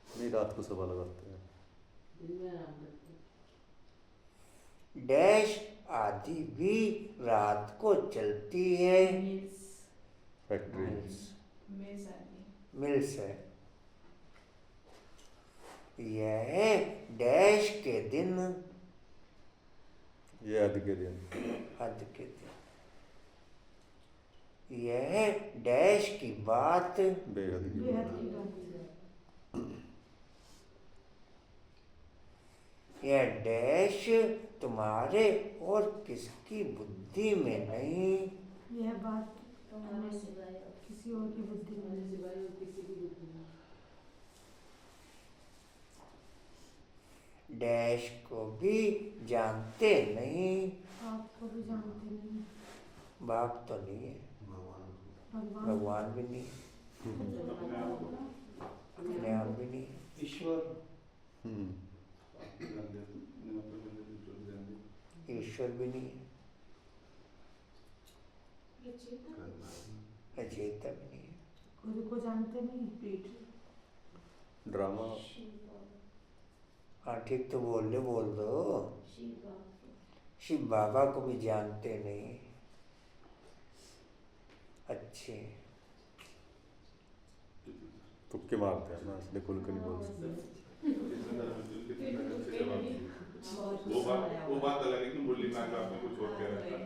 नहीं, रात को सभा लगाते हैं। डैश आदि भी रात को चलती है। फैक्ट्री। मिल्स है। यह डैश के दिन। ये हद के दिन। हद के दिन। यह डैश की बात। बेहद की बेहद बात। की बात। यह डैश तुम्हारे और किसकी बुद्धि में नहीं। यह बात तुम्हारे सिवाय और किसी और की बुद्धि में नहीं। डैश को भी जानते नहीं। आपको भी जानते नहीं। बाप तो नहीं है, भगवान भगवान भी नहीं है, ज्ञान भी नहीं है, ईश्वर ईश्वर भी नहीं है, अचेता भी नहीं है। खुद को जानते नहीं। ड्रामा। हाँ ठीक तो बोल दो। शिवा शिव बाबा को भी जानते नहीं। अच्छे तुक्के मारते हैं ना, इसलिए खुल कर नहीं बोल सकते। वो बात अलग है कि मुरली नाग आपने कुछ और कह रखा।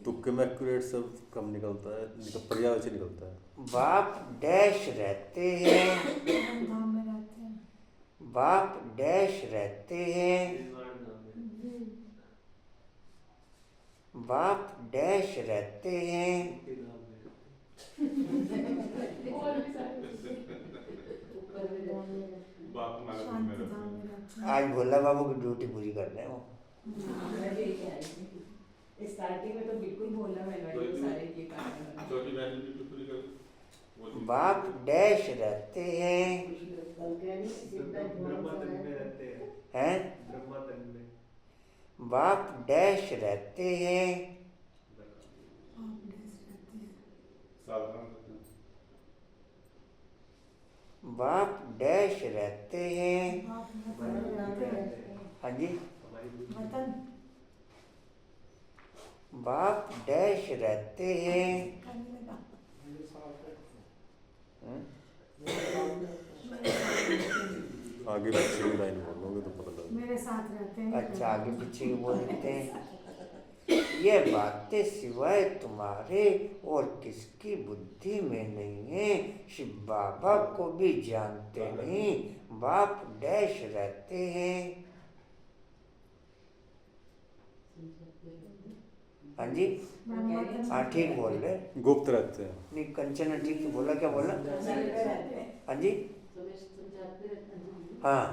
तुक्के में एक्यूरेट सब कम निकलता है, पर्यायवाची निकलता है। बाप डैश रहते हैं, धाम में रहते हैं। बाप डैश रहते हैं, बाप डैश रहते हैं, शांति धाम में रहते हैं। आज भोला बाबू की ड्यूटी पूरी कर रहे हैं वो। स्टार्टिंग में तो बिल्कुल बोलना मेलोडी सारे ये गाने छोटी बहन भी तो पूरी कर। बाप डैश रहते हैं, ब्रह्मा तन में रहते हैं। हैं? ब्रह्मा तन में। बाप डैश रहते हैं, आप डैश रहते हैं। सावधान बाप डैश रहते हैं। आप वतन में रहते हैं। हाँ जी, वतन बाप डैश रहते हैं। करने लगा। हम्म? आगे पीछे की लाइन बोलोगे तो पता लगेगा। मेरे साथ रहते हैं। अच्छा, आगे पीछे की बोल देते हैं। ये बातें सिवाय तुम्हारे और किसकी बुद्धि में नहीं है। शिव बाबा को भी जानते नहीं, बाप डैश रहते हैं। हाँ जी, हाँ ठीक बोल रहे। गुप्त रहते हैं। नहीं, कंचन ने ठीक बोला, क्या बोला? हाँ जी, हाँ,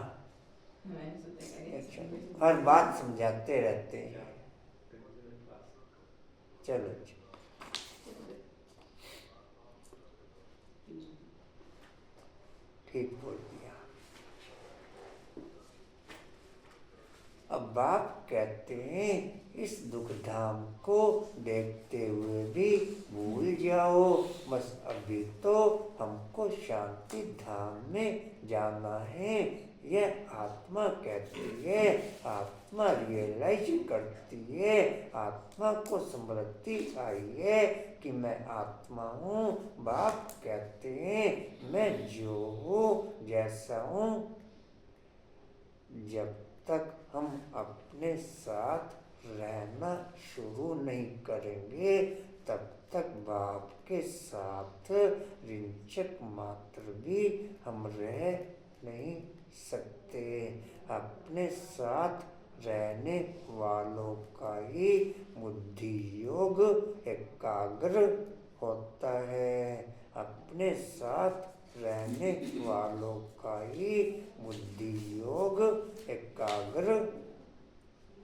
अच्छा, हर बात समझाते रहते हैं। चलो जी। ठीक बोल दिया। अब बाप कहते हैं इस दुख धाम को देखते हुए भी भूल जाओ, बस अभी तो हमको शांति धाम में जाना है। यह आत्मा कहती है, आत्मा रियलाइज करती है, आत्मा को स्मृति आई है कि मैं आत्मा हूँ। बाप कहते हैं मैं जो हूँ, जैसा हूँ। जब तक हम अपने साथ रहना शुरू नहीं करेंगे, तब तक बाप के साथ रिंचक मात्र भी हम रह नहीं सकते। अपने साथ रहने वालों का ही बुद्धि योग एकाग्र होता है। अपने साथ रहने वालों का ही बुद्धि योग एकाग्र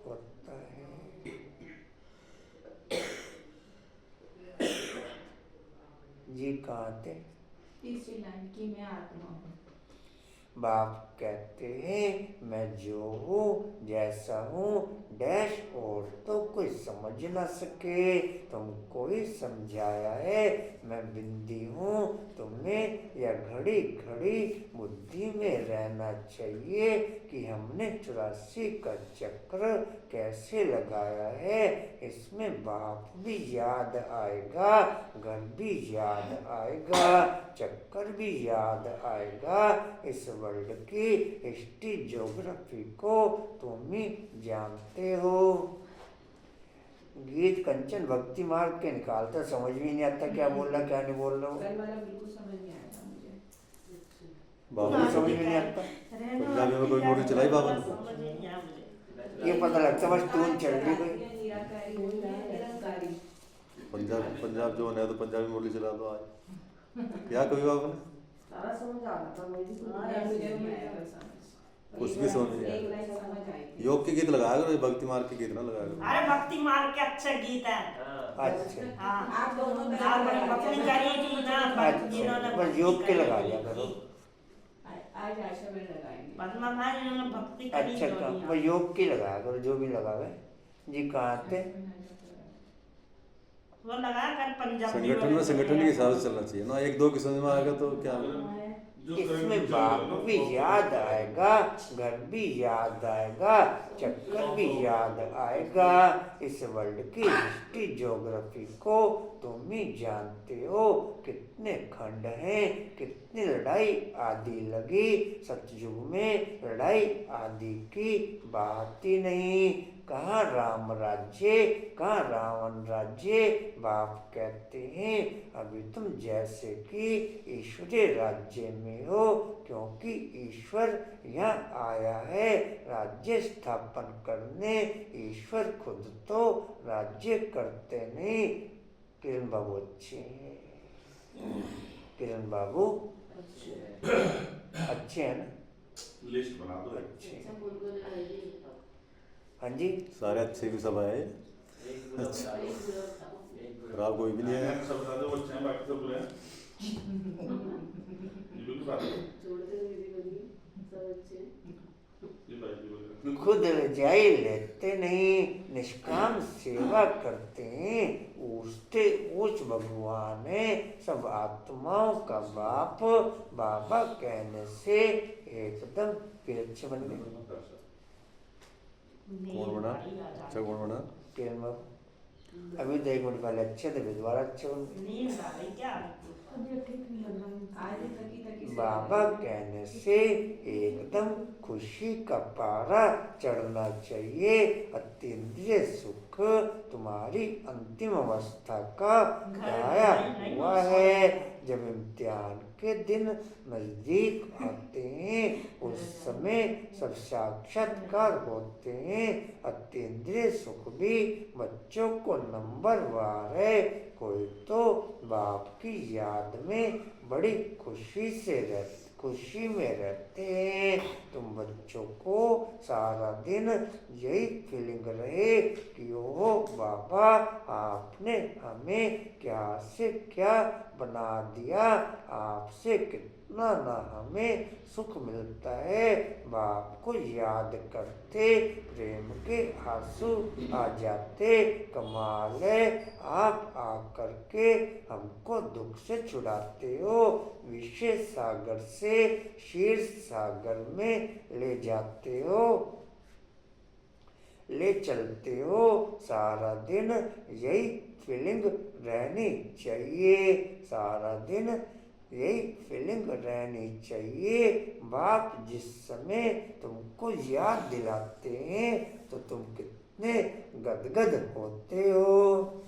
होता है। जी कहाँ थे? तीसरी लाइन की मैं आत्मा हूँ। बाप कहते हैं मैं जो हूँ, जैसा हूँ, डैश और तो कोई समझ ना सके। तुमको ही समझाया है मैं बिंदी हूँ। तुम्हें यह घड़ी घड़ी बुद्धि में रहना चाहिए कि हमने 84 का चक्र कैसे लगाया है। इसमें बाप भी याद आएगा, घर भी याद आएगा, चक्कर भी याद आएगा। इस वर्ल्ड की हिस्ट्री ज्योग्राफी को तुम ही जानते हो। गीत कंचन भक्ति मार्ग के निकालता, समझ में नहीं आता क्या बोल रहा क्या नहीं बोल रहा हूँ। कल वाला बिल्कुल समझ नहीं आया था मुझे। बाबा समझ में नहीं आता। पंजाबी में कोई मूवी चलाई बाबा ने? समझ ही नहीं आया मुझे। ये पता लगता बस टून चल रही कोई। निराकारी होता है, निरंकारी। पंजाब जो है तो पंजाबी मूवी चला दो आज। क्या कभी बाबा ने? सारा समझ आ रहा था मुझे। हाँ, मुझे भी आया था समझ। कुछ भी समझ नहीं आया। एक लाइन समझ आई थी। योग के गीत लगाया करो, भक्ति मार्ग के गीत ना लगाया करो। अरे भक्ति मार्ग के अच्छे गीत है। अच्छा, हाँ, आप दोनों में आप अपनी करी थी ना, जिन्होंने अच्छा, बस योग के लगा लिया करो। आज आशा में लगाएंगे। पद्मा भाई जिन्होंने भक्ति करी अच्छा, जो भी बस योग की लगाया करो, जो भी लगावे। जी कहाँ थे? वो लगा कर पंजाबी संगठन में संगठन के हिसाब से चलना चाहिए ना। एक दो की समझ में आएगा तो क्या होगा? इसमें बाप भी याद आएगा, घर भी याद आएगा, चक्कर भी याद आएगा। इस वर्ल्ड की हिस्ट्री ज्योग्राफी को तुम ही जानते हो। कितने खंड हैं, कितनी लड़ाई आदि लगी। सतयुग में लड़ाई आदि की बात ही नहीं। कहाँ राम राज्य, कहाँ रावण राज्य। बाप कहते हैं अभी तुम जैसे कि ईश्वरीय राज्य में हो, क्योंकि ईश्वर यहाँ आया है राज्य स्थापन करने। ईश्वर खुद तो राज्य करते नहीं। किरण बाबू अच्छे हैं, किरण बाबू अच्छे हैं ना, लिस्ट बना दो। अच्छे। अच्छा बोल बोल आएगी बताओ। हाँ जी, सारे अच्छे भी सब आए, एक ग्रुप अच्छा। बता दो, एक बुरा बताओ। एक ग्रुप खराब कोई भी नहीं है। सब बता दो, अच्छे हैं बाकी सब बुरे हैं। ये बिल्कुल बात है। छोड़ते हुए भी बोलिए सब अच्छे हैं। ये बात भी बोल खुद रजाई लेते नहीं, निष्काम सेवा करते हैं। ऊँचते ऊँच भगवान है, सब आत्माओं का बाप। बाबा कहने से एकदम फिर अच्छे बन गए। कौन बना? अच्छा कौन बना? किरण बाबू अभी तो 1 मिनट पहले अच्छे थे, फिर दोबारा अच्छे बन गए। नींद आ रही क्या? अभी ठीक नहीं लग रहा मुझे। आज ही थकी थकी से बाबा कहने से एकदम खुशी का पारा चढ़ना चाहिए। अतीन्द्रिय सुख तुम्हारी अंतिम अवस्था का गाया हुआ है। जब इम्तिहान के दिन नजदीक आते हैं उस समय सब साक्षात्कार होते हैं। अतीन्द्रिय सुख भी बच्चों को नंबरवार है। कोई तो बाप की याद में बड़ी खुशी में रहते हैं। तुम बच्चों को सारा दिन यही फीलिंग रहे कि ओ बाबा आपने हमें क्या से क्या बना दिया, आपसे कितना ना हमें सुख मिलता है। बाप को याद करते प्रेम के आंसू आ जाते। कमाल है, आप आकर के हमको दुख से छुड़ाते हो। विषय सागर से शीर्ष सागर में ले जाते हो, ले चलते हो। सारा दिन यही फीलिंग रहनी चाहिए, सारा दिन यही फीलिंग रहनी चाहिए। बाप जिस समय तुमको याद दिलाते हैं तो तुम कितने गदगद होते हो।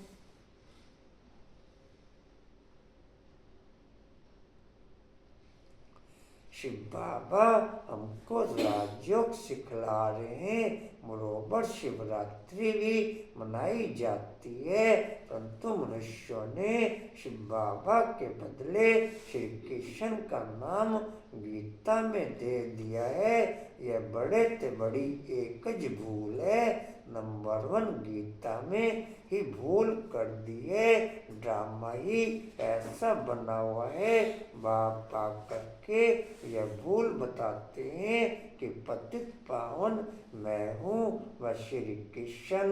शिव बाबा हमको राजयोग सिखला रहे हैं। बरोबर शिवरात्रि भी मनाई जाती है, परंतु मनुष्यों ने शिव बाबा के बदले श्री कृष्ण का नाम गीता में दे दिया है। यह बड़े से बड़ी एक भूल है। नंबर 1 गीता में ही भूल कर दी है। ड्रामा ही ऐसा बना हुआ है। बाप आकर के यह भूल बताते हैं कि पतित पावन मैं हूँ व श्री कृष्ण।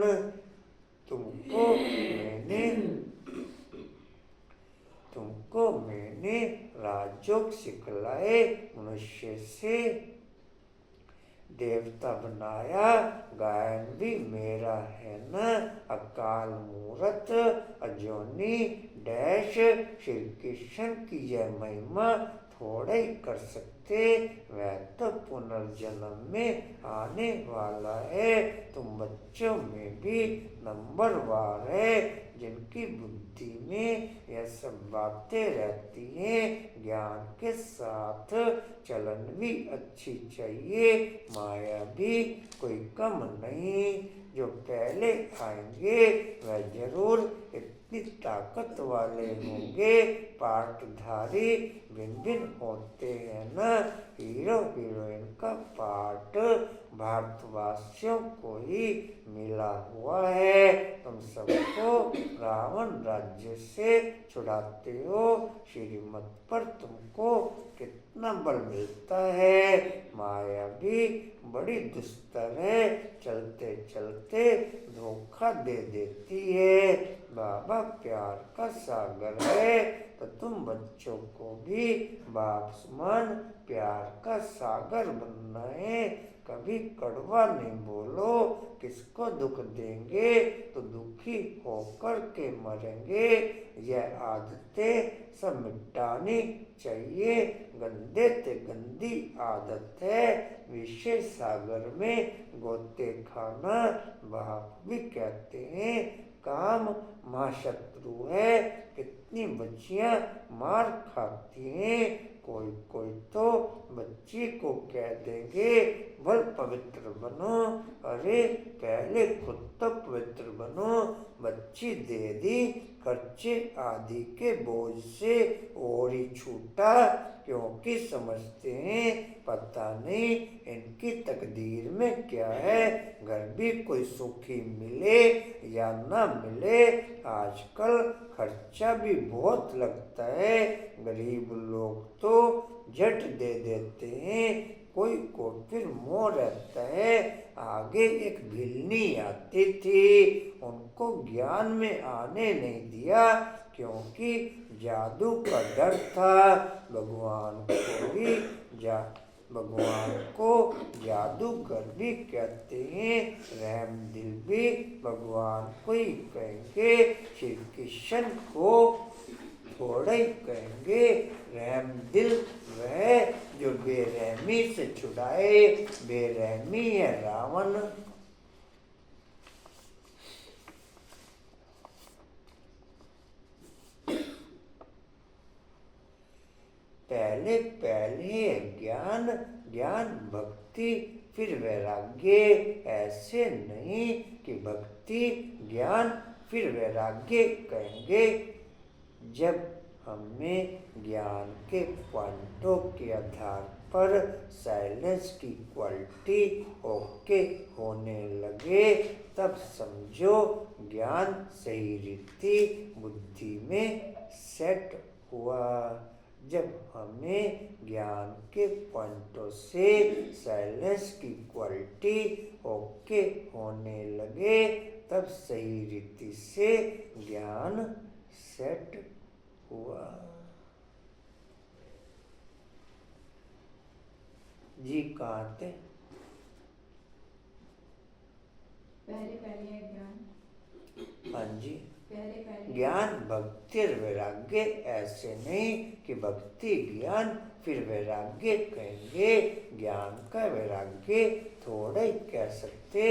तुमको मैंने राजयोग सिखलाए, मनुष्य से देवता बनाया। गायन भी मेरा है न, अकाल मूरत अजोनी डैश। श्री कृष्ण की यह महिमा थोड़ा ही कर सकते, वह तो पुनर्जन्म में आने वाला है। तुम बच्चों में भी नंबरवार है, जिनकी बुद्धि में यह सब बातें रहती हैं। ज्ञान के साथ चलन भी अच्छी चाहिए, माया भी कोई कम नहीं। जो पहले आएंगे वह जरूर इतनी ताकत वाले होंगे। पार्टधारी भिन्न भिन्न होते हैं न। हीरो हीरोइन का पार्ट भारतवासियों को ही मिला हुआ है। तुम सबको रावण राज्य से छुड़ाते हो। श्रीमत पर तुमको कितना बल मिलता है। माया भी बड़ी दुस्तर है, चलते चलते धोखा दे देती है। बाबा प्यार का सागर है, तो तुम बच्चों को भी बाप समान प्यार का सागर बनना है। कभी कड़वा नहीं बोलो, किसको दुख देंगे तो दुखी होकर के मरेंगे। यह आदतें सब मिटानी चाहिए, गंदे से गंदी आदत है विषय सागर में गोते खाना, बाप भी कहते हैं काम महाशत्रु है, कितनी बच्चियां मार खाती हैं। कोई कोई तो बच्ची को कह देंगे भल पवित्र बनो, अरे पहले खुद तो पवित्र बनो। बच्ची दे दी खर्चे आदि के बोझ से और ही छूटा, क्योंकि समझते हैं पता नहीं इनकी तकदीर में क्या है, घर भी कोई सुखी मिले या ना मिले। आजकल खर्चा भी बहुत लगता है, गरीब लोग तो झट दे देते हैं, कोई को फिर मोह रहता है। आगे एक भिलनी आती थी, उनको ज्ञान में आने नहीं दिया क्योंकि जादू का डर था। भगवान को जादूगर भी कहते हैं, रहम दिल भी भगवान को ही कहेंगे, श्री कृष्ण को थोड़ा ही कहेंगे। रहम दिल वह जो बेरहमी से छुड़ाए, बेरहमी है रावण। पहले पहले ज्ञान, ज्ञान भक्ति फिर वैराग्य, ऐसे नहीं कि भक्ति ज्ञान फिर वैराग्य कहेंगे। जब हमें ज्ञान के पॉइंटों के आधार पर साइलेंस की क्वालिटी ओके होने लगे, तब समझो ज्ञान सही रीति बुद्धि में सेट हुआ। जब हमें ज्ञान के पॉइंटों से साइलेंस की क्वालिटी ओके होने लगे, तब सही रीति से ज्ञान सेट हुआ। जी कहाँ थे? पहले पहले है ज्ञान। हाँ जी, पहले पहले ज्ञान भक्ति और वैराग्य, ऐसे नहीं कि भक्ति ज्ञान फिर वैराग्य कहेंगे। ज्ञान का वैराग्य थोड़ा ही कह सकते,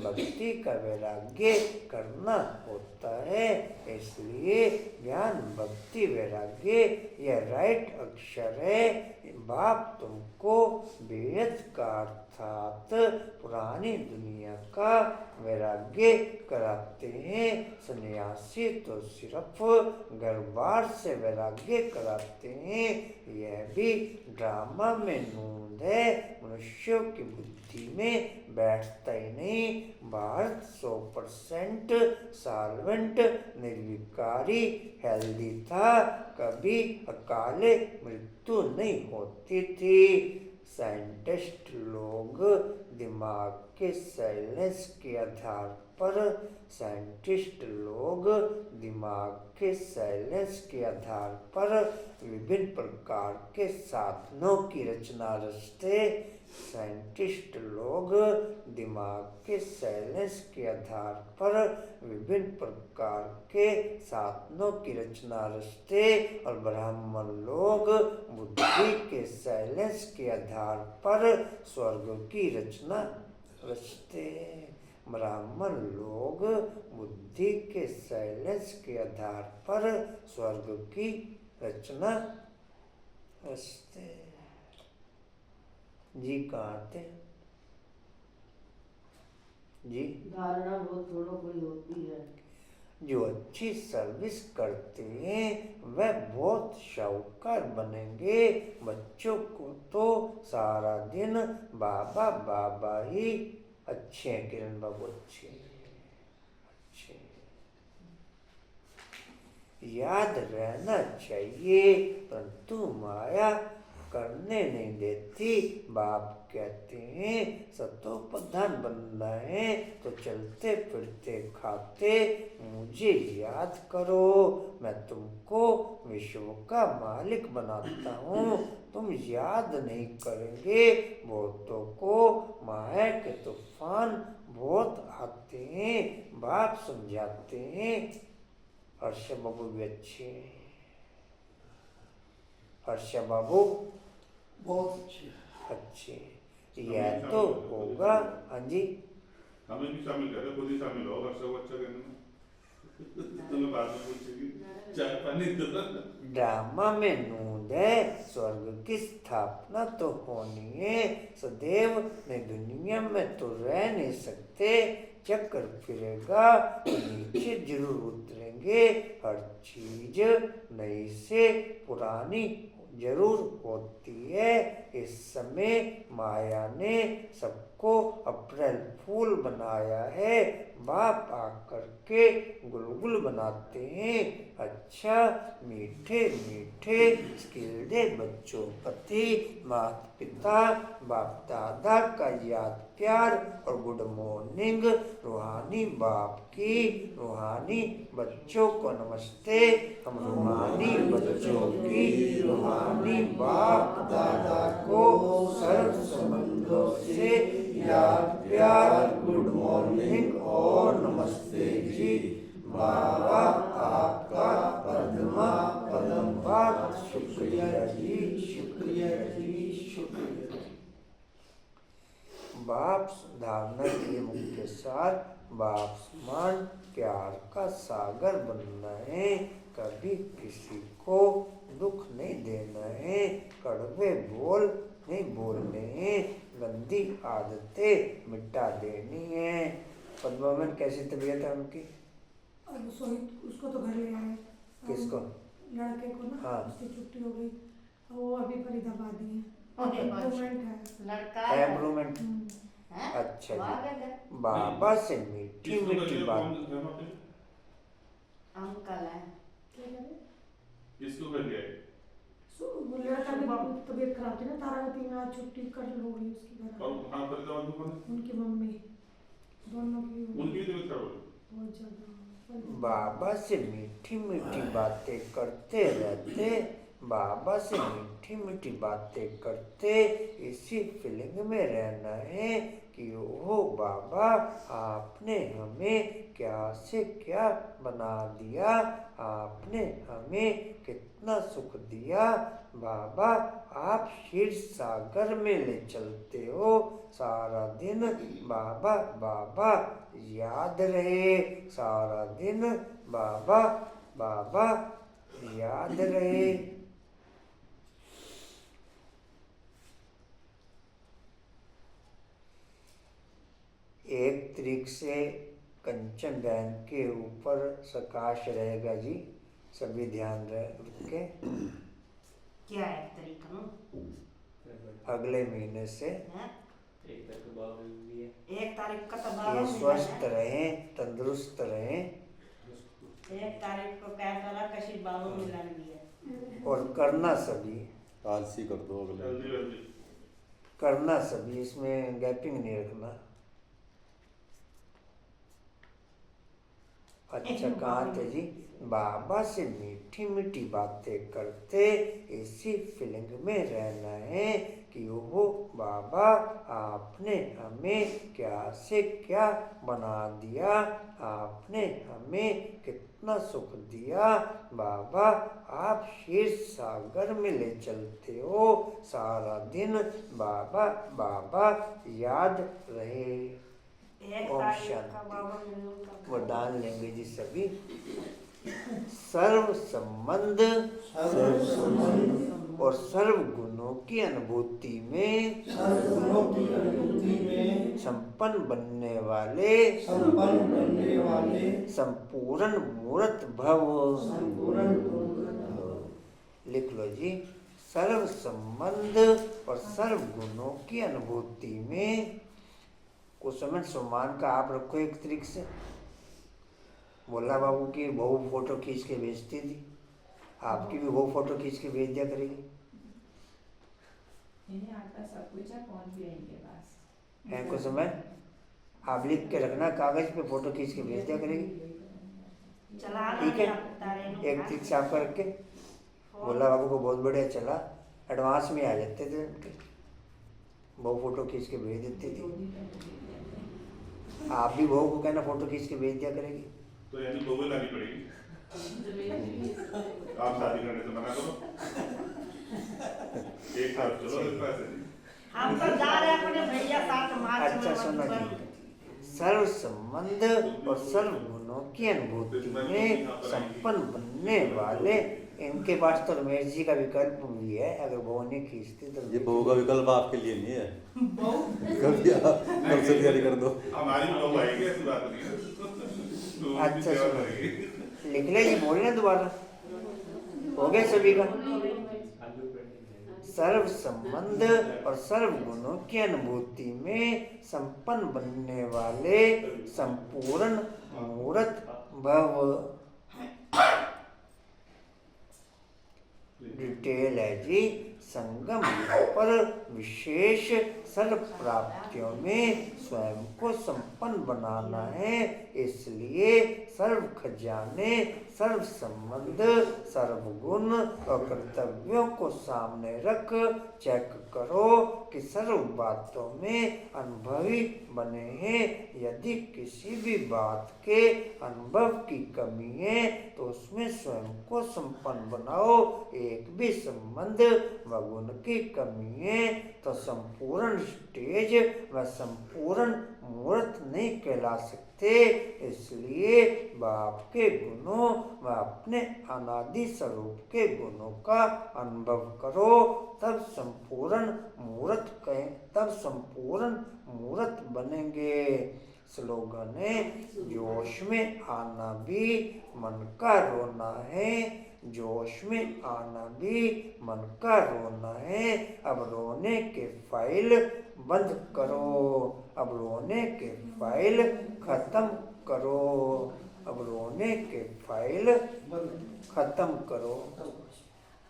भक्ति का वैराग्य करना होता है। इसलिए ज्ञान भक्ति वैराग्य यह राइट अक्षर है। बाप तुमको वेद का अर्थात पुरानी दुनिया का वैराग्य कराते हैं। सन्यासी तो सिर्फ घर बार से वैराग्य कराते हैं। यह भी ड्रामा में नूंद है, मनुष्यों की बुद्धि में बैठता ही नहीं। भारत 100% सॉल्वेंट निर्विकारी हेल्दी था, कभी अकाले मृत्यु नहीं होती थी। साइंटिस्ट लोग दिमाग के साइलेंस के आधार पर विभिन्न प्रकार के साधनों की रचना रचते। साइंटिस्ट लोग दिमाग के साइलेंस के आधार पर विभिन्न प्रकार के साधनों की रचना रचते, और ब्राह्मण लोग बुद्धि के साइलेंस के आधार पर स्वर्ग की रचना रचते। ब्राह्मण लोग बुद्धि के साइलेंस के आधार पर स्वर्ग की रचना रचते। जी कहाँ थे? जी, धारणा बहुत थोड़ा कोई होती है। जो अच्छी सर्विस करते हैं वह बहुत शाहूकार बनेंगे। बच्चों को तो सारा दिन बाबा बाबा ही अच्छे हैं। किरण बाबू अच्छे याद रहना चाहिए, परंतु माया करने नहीं देती। बाप कहते हैं सतो प्रधान बनना है तो चलते फिरते खाते मुझे याद करो, मैं तुमको विश्व का मालिक बनाता हूँ। तुम याद नहीं करेंगे, बहुतों को माया के तूफान बहुत आते हैं, बाप समझाते हैं। हर्ष बाबू भी अच्छे हैं। हर्ष बाबू बहुत अच्छे। यह तो होगा। हाँ जी, हमें भी शामिल करें, खुद ही शामिल हो हर्ष को अच्छा कहने में। तुम्हें बाद में पूछेगी चाय पानी दो। ड्रामा में नूंद है, स्वर्ग की स्थापना तो होनी है। सदैव नई दुनिया में तो रह नहीं सकते, चक्कर फिरेगा तो नीचे जरूर उतरेंगे। हर चीज नई से पुरानी जरूर होती है। इस समय माया ने सबको अप्रैल फूल बनाया है, बाप आकर के गुलगुल बनाते हैं। अच्छा मीठे मीठे स्किल दे बच्चों प्रति माता पिता बाप दादा का याद प्यार और गुड मॉर्निंग। रूहानी बाप की रूहानी बच्चों को नमस्ते। हम रूहानी बच्चों की रूहानी बाप दादा को सर्व संबंधों से याद प्यार गुड मॉर्निंग और नमस्ते जी। बाबा आपका पद्मा पदमवाद। शुक्रिया जी, शुक्रिया जी, शुक्रिया। बाप धारणा के मुख्य सार बाप समान प्यार का सागर बनना है। कभी किसी को दुख नहीं देना है, कड़वे बोल नहीं बोलने हैं, गंदी आदतें मिटा देनी है। पद्मावन कैसी तबीयत है उनकी? अब सोहित उसको तो घर ले आए। किसको? लड़के को ना। हाँ। उसकी छुट्टी हो गई, वो अभी फरीदाबाद ही है। अरे वाह। इम्प्रूवमेंट है। लड़का है है। इम्प्रूवमेंट। हैं? अच्छा वाह जी। गया। बाबा से मीठी किसको मीठी करिए बात। कौन है वहाँ पे? अंकल है। क्या कह रहे? किसको कर लिया? वो लड़का की तबीयत खराब थी ना, तारावती में आज छुट्टी कर लो गई उसकी घर। और हाँ फरीदाबाद में कौन है? उनकी मम्मी, दोनों की उनकी भी तबीयत खराब हो गई। बहुत ज्यादा। बाबा से मीठी मीठी बातें करते रहते, बाबा से मीठी मीठी बातें करते, इसी फीलिंग में रहना है कि ओह बाबा आपने हमें क्या से क्या बना दिया, आपने हमें कितना सुख दिया। बाबा आप क्षीर सागर में ले चलते हो सारा दिन। बाबा बाबा याद रहे सारा दिन। बाबा बाबा याद रहे। एक तरीक से कंचन बहन के ऊपर प्रकाश रहेगा जी, सभी ध्यान रखे। क्या है तरीका ना? अगले महीने से हैं? एक तक तो बाबू भी है। 1 तारीख का तो ये बाबा स्वस्थ रहें, तंदुरुस्त रहें 1 तारीख को क्या करा कशी बाबा मिलन भी है। और करना सभी, आलसी कर दो अगले। जल्दी जल्दी। करना सभी, इसमें गैपिंग नहीं रखना। अच्छा कहाँ थे जी? बाबा से मीठी मीठी बातें करते, इसी फीलिंग में रहना है कि ओहो बाबा आपने हमें क्या से क्या बना दिया, आपने हमें कितना सुख दिया। बाबा आप क्षीर सागर में ले चलते हो सारा दिन। बाबा बाबा याद रहे। 1 ओम तारीख का शांति। बाबा मिलन का वरदान लेंगे जी सभी। सर्व संबंध और सर्व गुणों की अनुभूति में संपन्न बनने वाले संपूर्ण मूर्त भव। लिख लो जी। सर्व संबंध और सर्व गुणों की अनुभूति में। कुछ समय सम्मान का आप रखो एक तरीके से। बोला बाबू की बहू फोटो खींच के भेजती थी, आपकी भी बहू फोटो खींच के भेज दिया करेगी। इन्हें आपका सब कुछ है, फोन भी है इनके पास। है कुछ समय आप लिख के रखना, कागज पे फोटो खींच के भेज दिया करेगी। चला ठीक है, तारे एक तरीके से आपका रख के भोला बाबू को बहुत बढ़िया चला, एडवांस में आ जाते थे उनके, बहू फोटो खींच के भेज देती थी। आप भी बहू को कहना फोटो खींच के भेज दिया करेगी। तो यानी बहू लानी पड़ेगी, आप शादी करने से मना करो, एक साथ चलो, इस तरह से नहीं। हम तो जा रहे हैं अपने भैया साथ मार्च में। अच्छा सुनो जी, सर्व संबंध और सर्व गुणों की अनुभूति में संपन्न बनने वाले, इनके पास तो रमेश जी का विकल्प भी है, अगर बहू ने खींचती तो। ये बहू का विकल्प आपके लिए नहीं है, कभी आप कब से तैयारी कर दो। हमारी बहू आएगी, ऐसी बात नहीं है। तो अच्छा सेवा सुनो, करेगी। लिख ले जी, बोलना दोबारा, हो गया सभी का। सर्व संबंध और सर्व गुणों की अनुभूति में संपन्न बनने वाले संपूर्ण मूर्त भव, डिटेल है जी, संगम पर विशेष सर्व प्राप्तियों में स्वयं को संपन्न बनाना है। इसलिए सर्व खजाने, सर्व संबंध, सर्व गुण और कर्तव्यों को सामने रख चेक करो कि सर्व बातों में अनुभवी बने हैं। यदि किसी भी बात के अनुभव की कमी है तो उसमें स्वयं को संपन्न बनाओ। एक भी संबंध व गुण की कमी है तो संपूर्ण स्टेज व संपूर्ण मूर्त नहीं कहला सकते। इसलिए बाप के गुणों व अपने अनादि स्वरूप के गुणों का अनुभव करो, तब संपूर्ण मूर्त बनेंगे। स्लोगन है, जोश में आना भी मन का रोना है, जोश में आना भी मन का रोना है। अब रोने के फाइल बंद करो, अब रोने के फाइल खत्म करो, अब रोने के फाइल खत्म करो।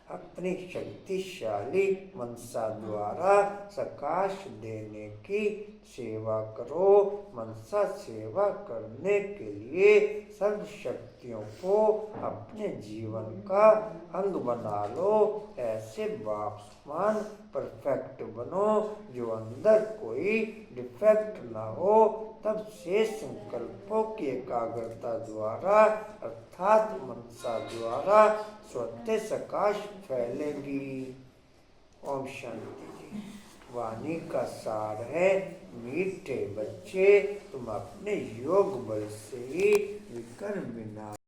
अपनी शक्तिशाली मनसा द्वारा सकाश देने की सेवा करो। मनसा सेवा करने के लिए सब शक्तियों को अपने जीवन का अंग बना लो। ऐसे बाप समान परफेक्ट बनो जो अंदर कोई डिफेक्ट ना हो। तब से संकल्पों की एकाग्रता द्वारा अर्थात मनसा द्वारा स्वतः सकाश फैलेगी। ओम शांति जी। वाणी का सार है, मीठे बच्चे तुम अपने योग बल से ही विकर्म बिना